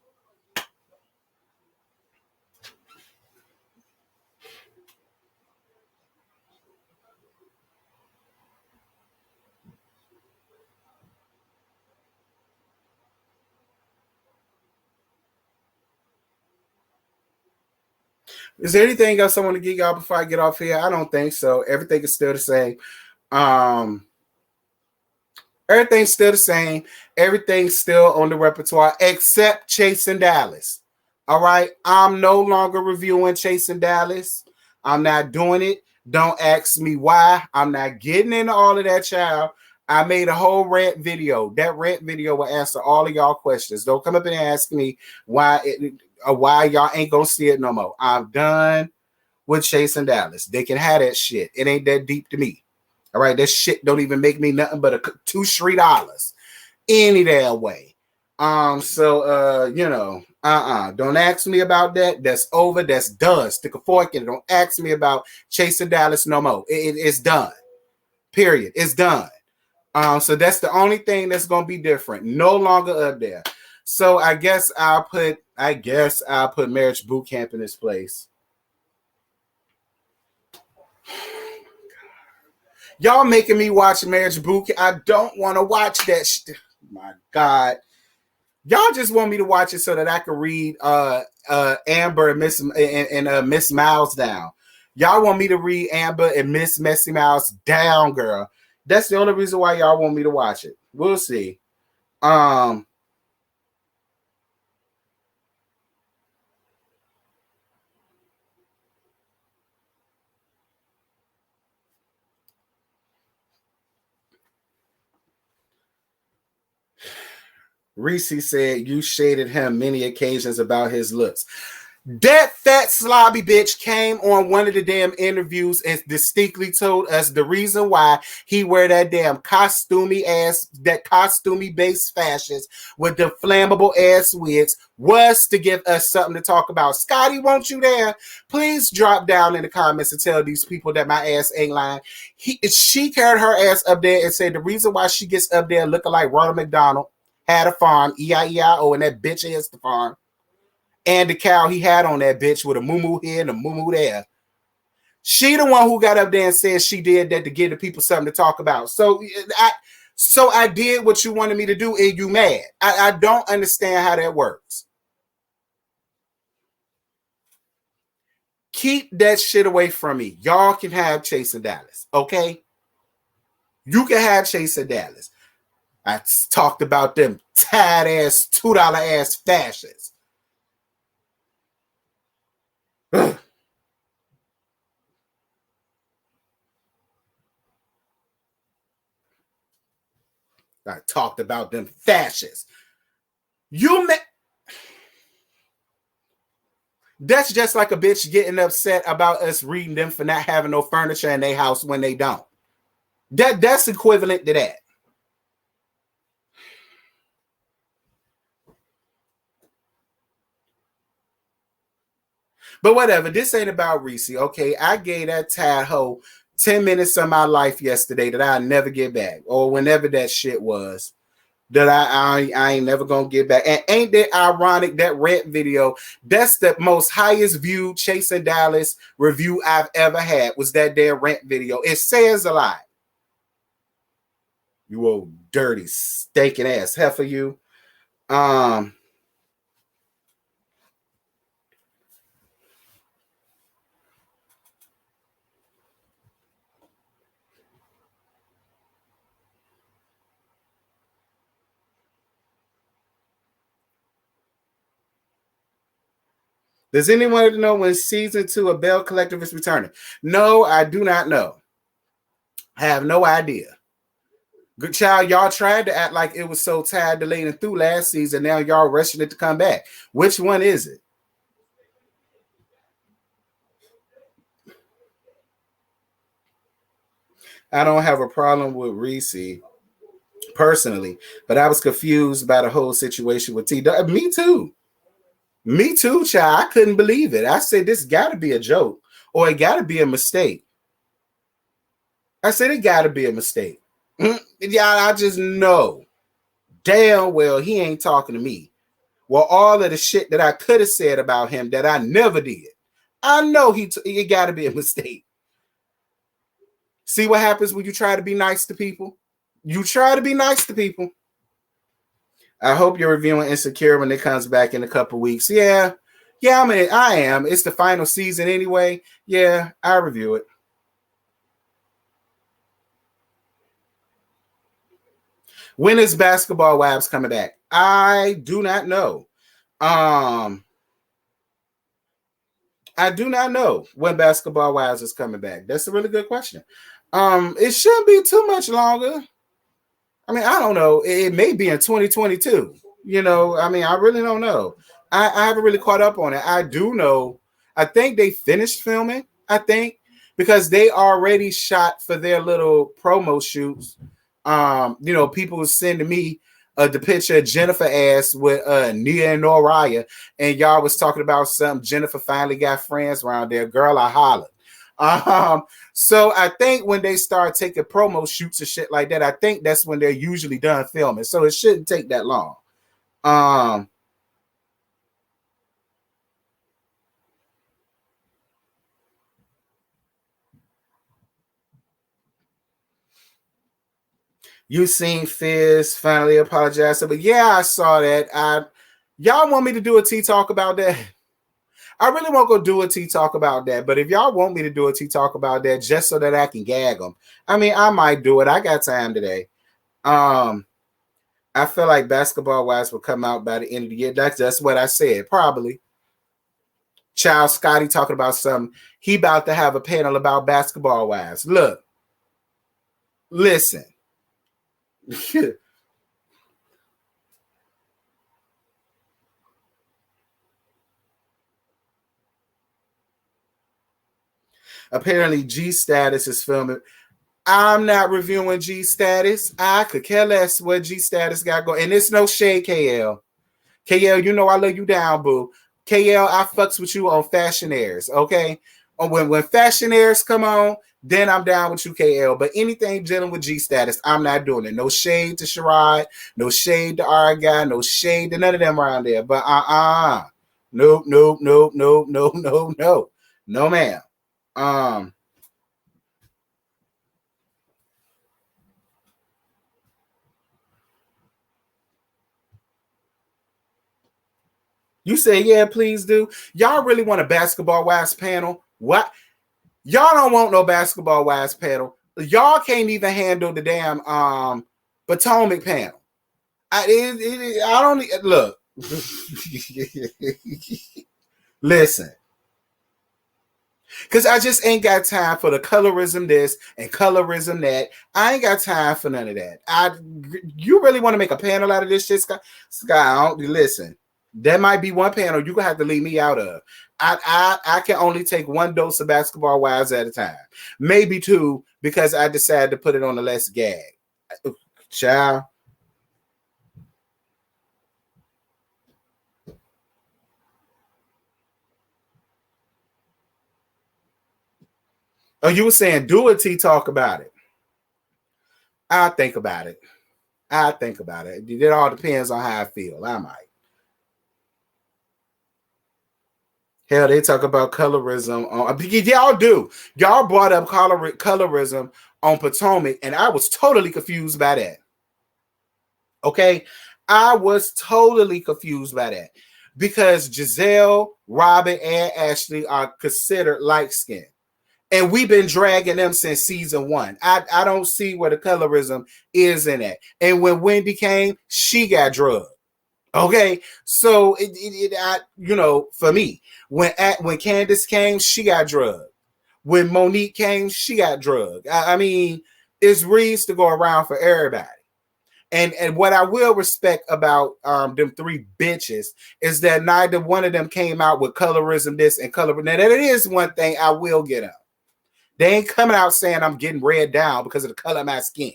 Is there anything else I want to get y'all before I get off here? I don't think so. Everything is still the same. Everything's still the same. Everything's still on the repertoire except Chasing Dallas. All right. I'm no longer reviewing Chasing Dallas. I'm not doing it. Don't ask me why. I'm not getting into all of that, child. I made a whole rant video. That rant video will answer all of y'all questions. Don't come up and ask me why y'all ain't gonna see it no more. I'm done with Chasing Dallas. They can have that shit. It ain't that deep to me. All right, that shit don't even make me nothing but $2-3 any damn way. Don't ask me about that. That's over. That's done. Stick a fork in it. Don't ask me about Chasing Dallas no more. It's done. Period. It's done. So that's the only thing that's gonna be different. No longer up there. So I guess I'll put Marriage Boot Camp in this place. Y'all making me watch Marriage Boot Camp. I don't want to watch that shit. My God. Y'all just want me to watch it so that I can read Amber and Miss Miles down. Y'all want me to read Amber and Miss Messy Miles down, girl. That's the only reason why y'all want me to watch it. We'll see. Reese said you shaded him many occasions about his looks. That fat slobby bitch came on one of the damn interviews and distinctly told us the reason why he wear that damn costumey based fashions with the flammable ass wigs was to give us something to talk about. Scotty, won't you there? Please drop down in the comments and tell these people that my ass ain't lying. She carried her ass up there and said the reason why she gets up there looking like Ronald McDonald, had a farm, E-I-E-I-O, and that bitch is the farm. and the cow he had on that bitch with a moo here and a moo there. She the one who got up there and said she did that to give the people something to talk about. So I did what you wanted me to do, and you mad. I don't understand how that works. Keep that shit away from me. Y'all can have Chase and Dallas, okay? You can have Chase and Dallas. I talked about them tired ass, $2 ass fashions. Ugh. I talked about them fascists. That's just like a bitch getting upset about us reading them for not having no furniture in their house when they don't. That's equivalent to that. But whatever, this ain't about Reese, okay? I gave that tad hoe 10 minutes of my life yesterday that I'll never get back, or whenever that shit was, that I ain't never gonna get back. And ain't that ironic, that rent video, that's the most highest viewed Chase and Dallas review I've ever had, was that damn rent video. It says a lot. You old dirty, stinking ass heifer, you. Does anyone know when season 2 of Bell Collective is returning? No, I do not know. I have no idea. Good child, y'all tried to act like it was so tired, delayed, and through last season. Now y'all rushing it to come back. Which one is it? I don't have a problem with Reese personally, but I was confused by the whole situation with T. Me too. Me too, child. I couldn't believe it. I said, this got to be a joke, or it got to be a mistake. I said, it got to be a mistake. Yeah, I just know damn well he ain't talking to me. Well, all of the shit that I could have said about him that I never did, I know it got to be a mistake. See what happens when you try to be nice to people? You try to be nice to people. I hope you're reviewing Insecure when it comes back in a couple weeks. Yeah, I am. It's the final season anyway. Yeah, I review it. When is Basketball Wives coming back? I do not know. I do not know when Basketball Wives is coming back. That's a really good question. It shouldn't be too much longer. I mean, I don't know. It may be in 2022. You know, I mean, I really don't know. I haven't really caught up on it. I do know. I think they finished filming, I think, because they already shot for their little promo shoots. You know, people were sending me the picture of Jennifer ass with Nia and Noraya, and y'all was talking about something. Jennifer finally got friends around there. Girl, I hollered. So I think when they start taking promo shoots and shit like that, I think that's when they're usually done filming. So it shouldn't take that long. You seen Fizz finally apologize, but yeah, I saw that. Y'all want me to do a tea talk about that? I really won't go do a tea talk about that, but if y'all want me to do a tea talk about that just so that I can gag them, I mean, I might do it. I got time today. I feel like Basketball Wives will come out by the end of the year. That's what I said, probably. Child Scotty talking about something. He about to have a panel about Basketball Wives. Look, listen. Apparently, G Status is filming. I'm not reviewing G Status. I could care less what G Status got going. And it's no shade, KL. KL, you know I love you down, boo. KL, I fucks with you on Fashion Airs, okay? When Fashion Airs come on, then I'm down with you, KL. But anything dealing with G Status, I'm not doing it. No shade to Sherrod, no shade to our guy, no shade to none of them around there. But Nope, nope, nope, nope, nope, nope, no. No, ma'am. You say, yeah, please do. Y'all really want a basketball wives panel? What? Y'all don't want no basketball wives panel. Y'all can't even handle the damn Potomac panel. I don't look. Listen, because I just ain't got time for the colorism this and colorism that. I ain't got time for none of that. You really want to make a panel out of this shit, Sky? Sky, listen. There might be one panel you're gonna have to leave me out of. I can only take one dose of basketball wives at a time, maybe two, because I decided to put it on the less gag. Child. Oh, you were saying do a T talk about it. I'll think about it. It all depends on how I feel. I might. Hell, they talk about colorism on. Y'all do. Y'all brought up colorism on Potomac, and I was totally confused by that. Okay? I was totally confused by that. Because Giselle, Robin, and Ashley are considered light-skinned. And we've been dragging them since season 1. I don't see where the colorism is in that. And when Wendy came, she got drugged. Okay, so for me, when Candace came, she got drugged. When Monique came, she got drugged. I mean, it's reads to go around for everybody. And what I will respect about them three bitches is that neither one of them came out with colorism this and colorism that. It is one thing I will get up. They ain't coming out saying I'm getting red down because of the color of my skin.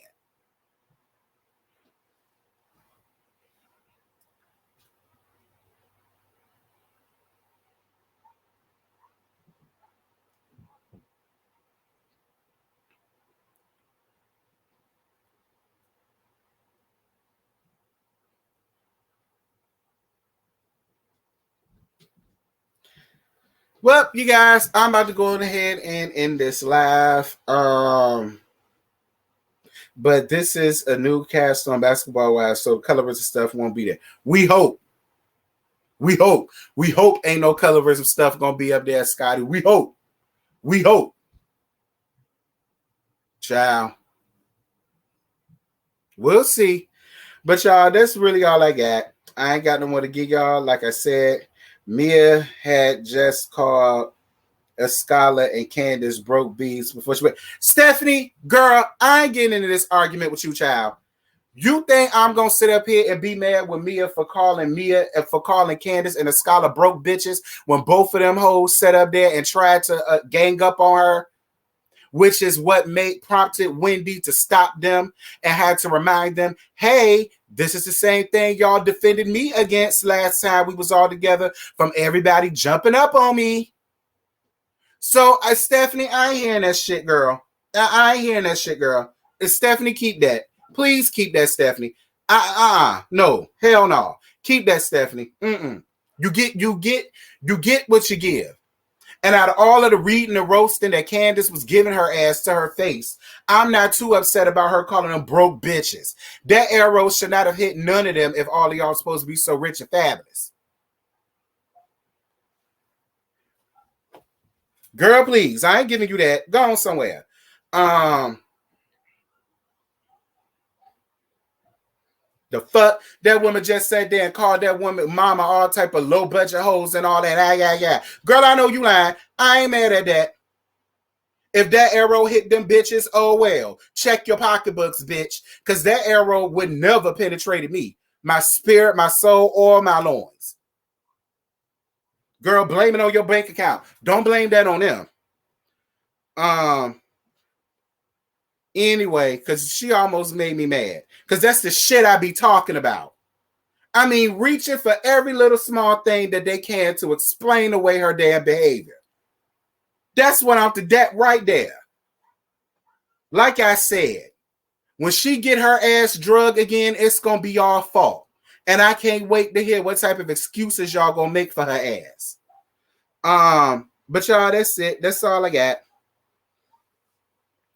Well, you guys, I'm about to go ahead and end this live. But this is a new cast on Basketball Wives, so colorism stuff won't be there. We hope. Ain't no colorism stuff gonna be up there, Scotty. We hope. Child. We'll see. But y'all, that's really all I got. I ain't got no more to give y'all. Like I said, Mia had just called Escala and Candace broke beats before she went. Stephanie, girl, I ain't getting into this argument with you, child. You think I'm gonna sit up here and be mad with Mia for calling Candace and Escala broke bitches when both of them hoes sat up there and tried to gang up on her? Which is what prompted Wendy to stop them and had to remind them, hey, this is the same thing y'all defended me against last time we was all together from everybody jumping up on me. So, Stephanie, I ain't hearing that shit, girl. I ain't hearing that shit, girl. Stephanie, keep that. Please keep that, Stephanie. No, hell no. Keep that, Stephanie. You get what you give. And out of all of the reading and roasting that Candace was giving her ass to her face, I'm not too upset about her calling them broke bitches. That arrow should not have hit none of them if all of y'all supposed to be so rich and fabulous. Girl, please. I ain't giving you that. Go on somewhere. The fuck? That woman just sat there and called that woman mama all type of low budget hoes and all that. Yeah. Girl, I know you lying. I ain't mad at that. If that arrow hit them bitches, oh well. Check your pocketbooks, bitch. Because that arrow would never penetrated me. My spirit, my soul, or my loins. Girl, blame it on your bank account. Don't blame that on them. Anyway, because she almost made me mad. Because that's the shit I be talking about. I mean, reaching for every little small thing that they can to explain away her damn behavior. That's what I'm to that right there. Like I said, when she get her ass drugged again, it's going to be our fault. And I can't wait to hear what type of excuses y'all gonna make for her ass. But y'all, that's it. That's all I got.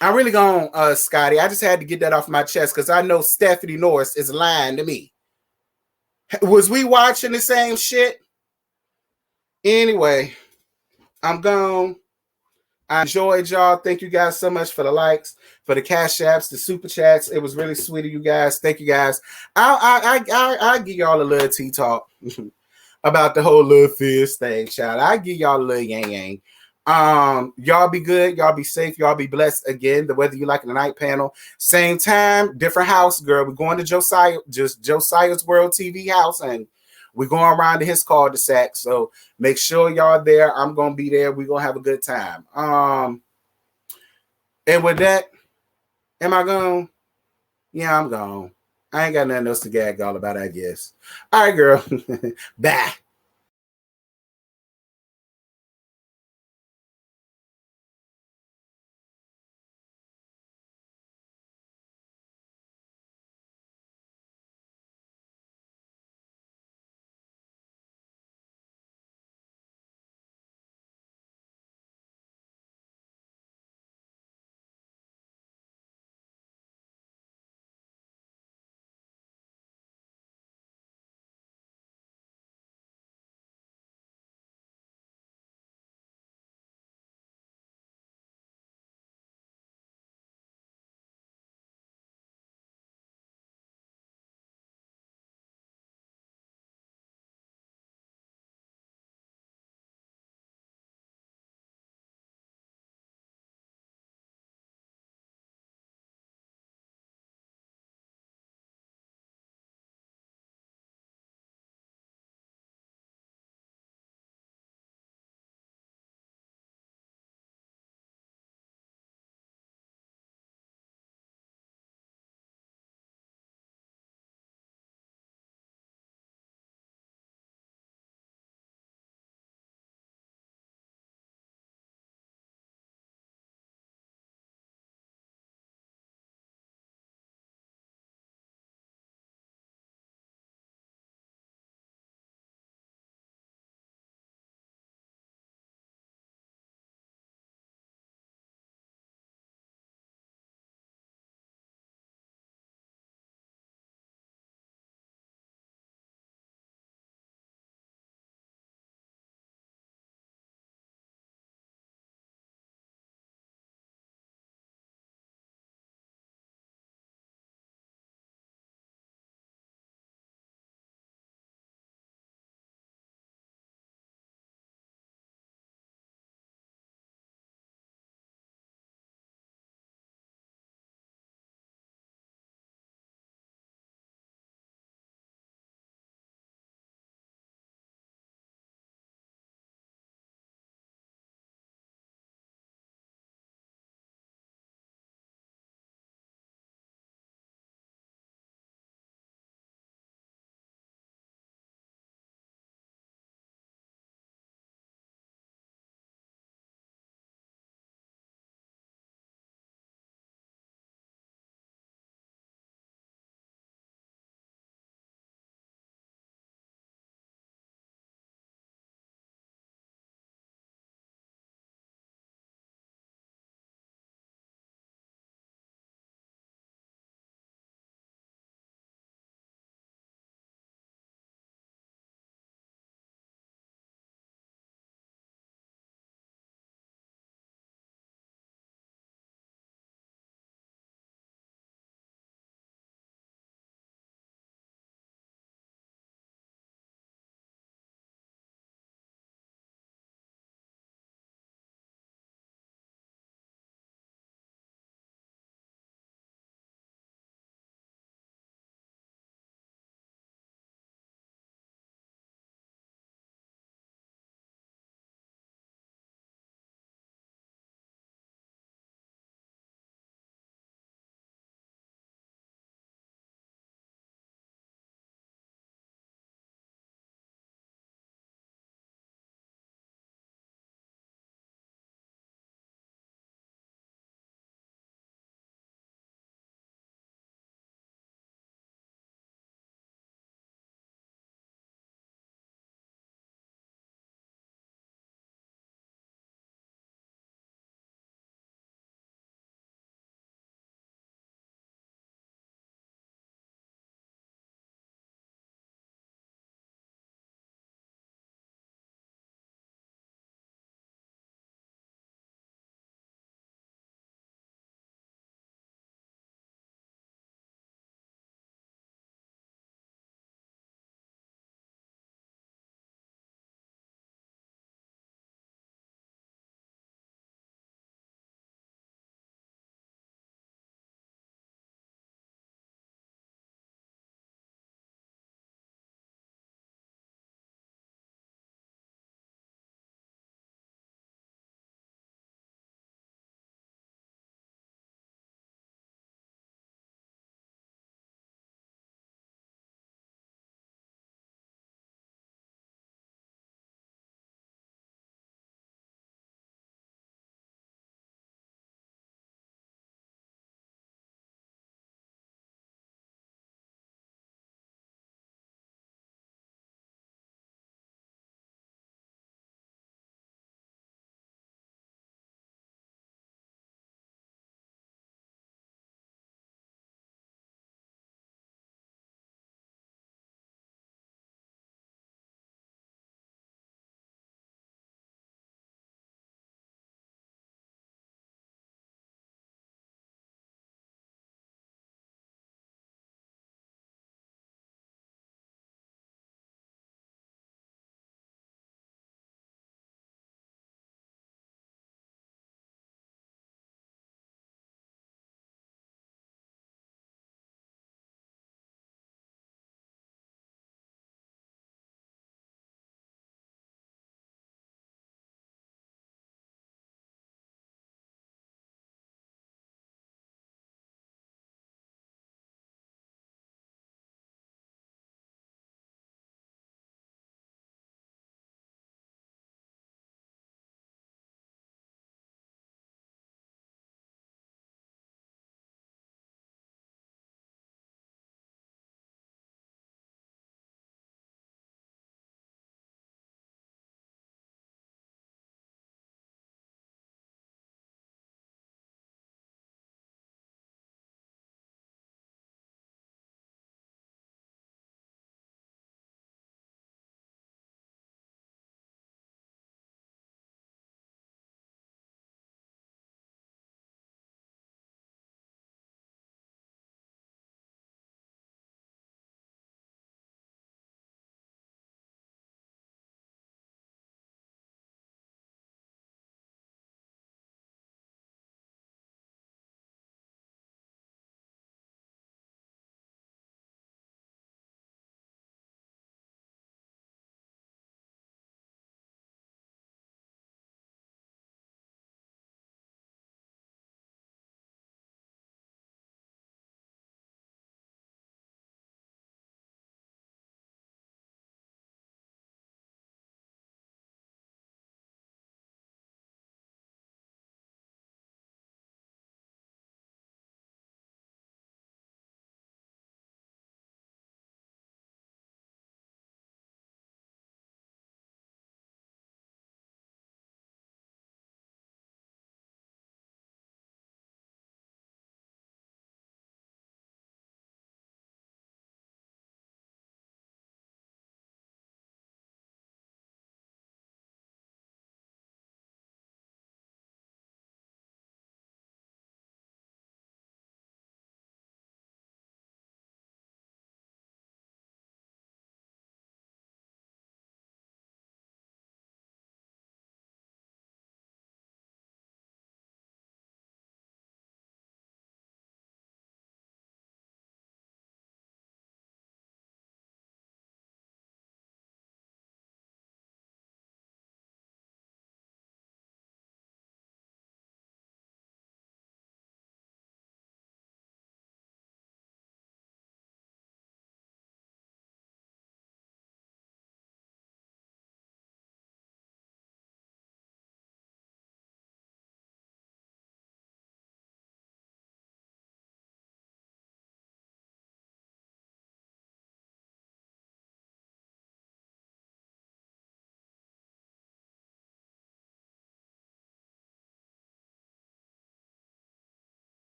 I really gone, Scotty. I just had to get that off my chest because I know Stephanie Norris is lying to me. Was we watching the same shit? Anyway, I'm gone. I enjoyed y'all. Thank you guys so much for the likes, for the cash apps, the super chats. It was really sweet of you guys. Thank you guys. I'll give y'all a little tea talk about the whole little fizz thing, child. I'll give y'all a little yang yang. Y'all be good. Y'all be safe. Y'all be blessed again. The weather you like in the night panel. Same time, different house, girl. We're going to Josiah's World TV house, and we're going around to his cul-de-sac. So make sure y'all there. I'm gonna be there. We're gonna have a good time. And with that, am I gone? Yeah, I'm gone. I ain't got nothing else to gag all about, I guess. All right, girl. Bye.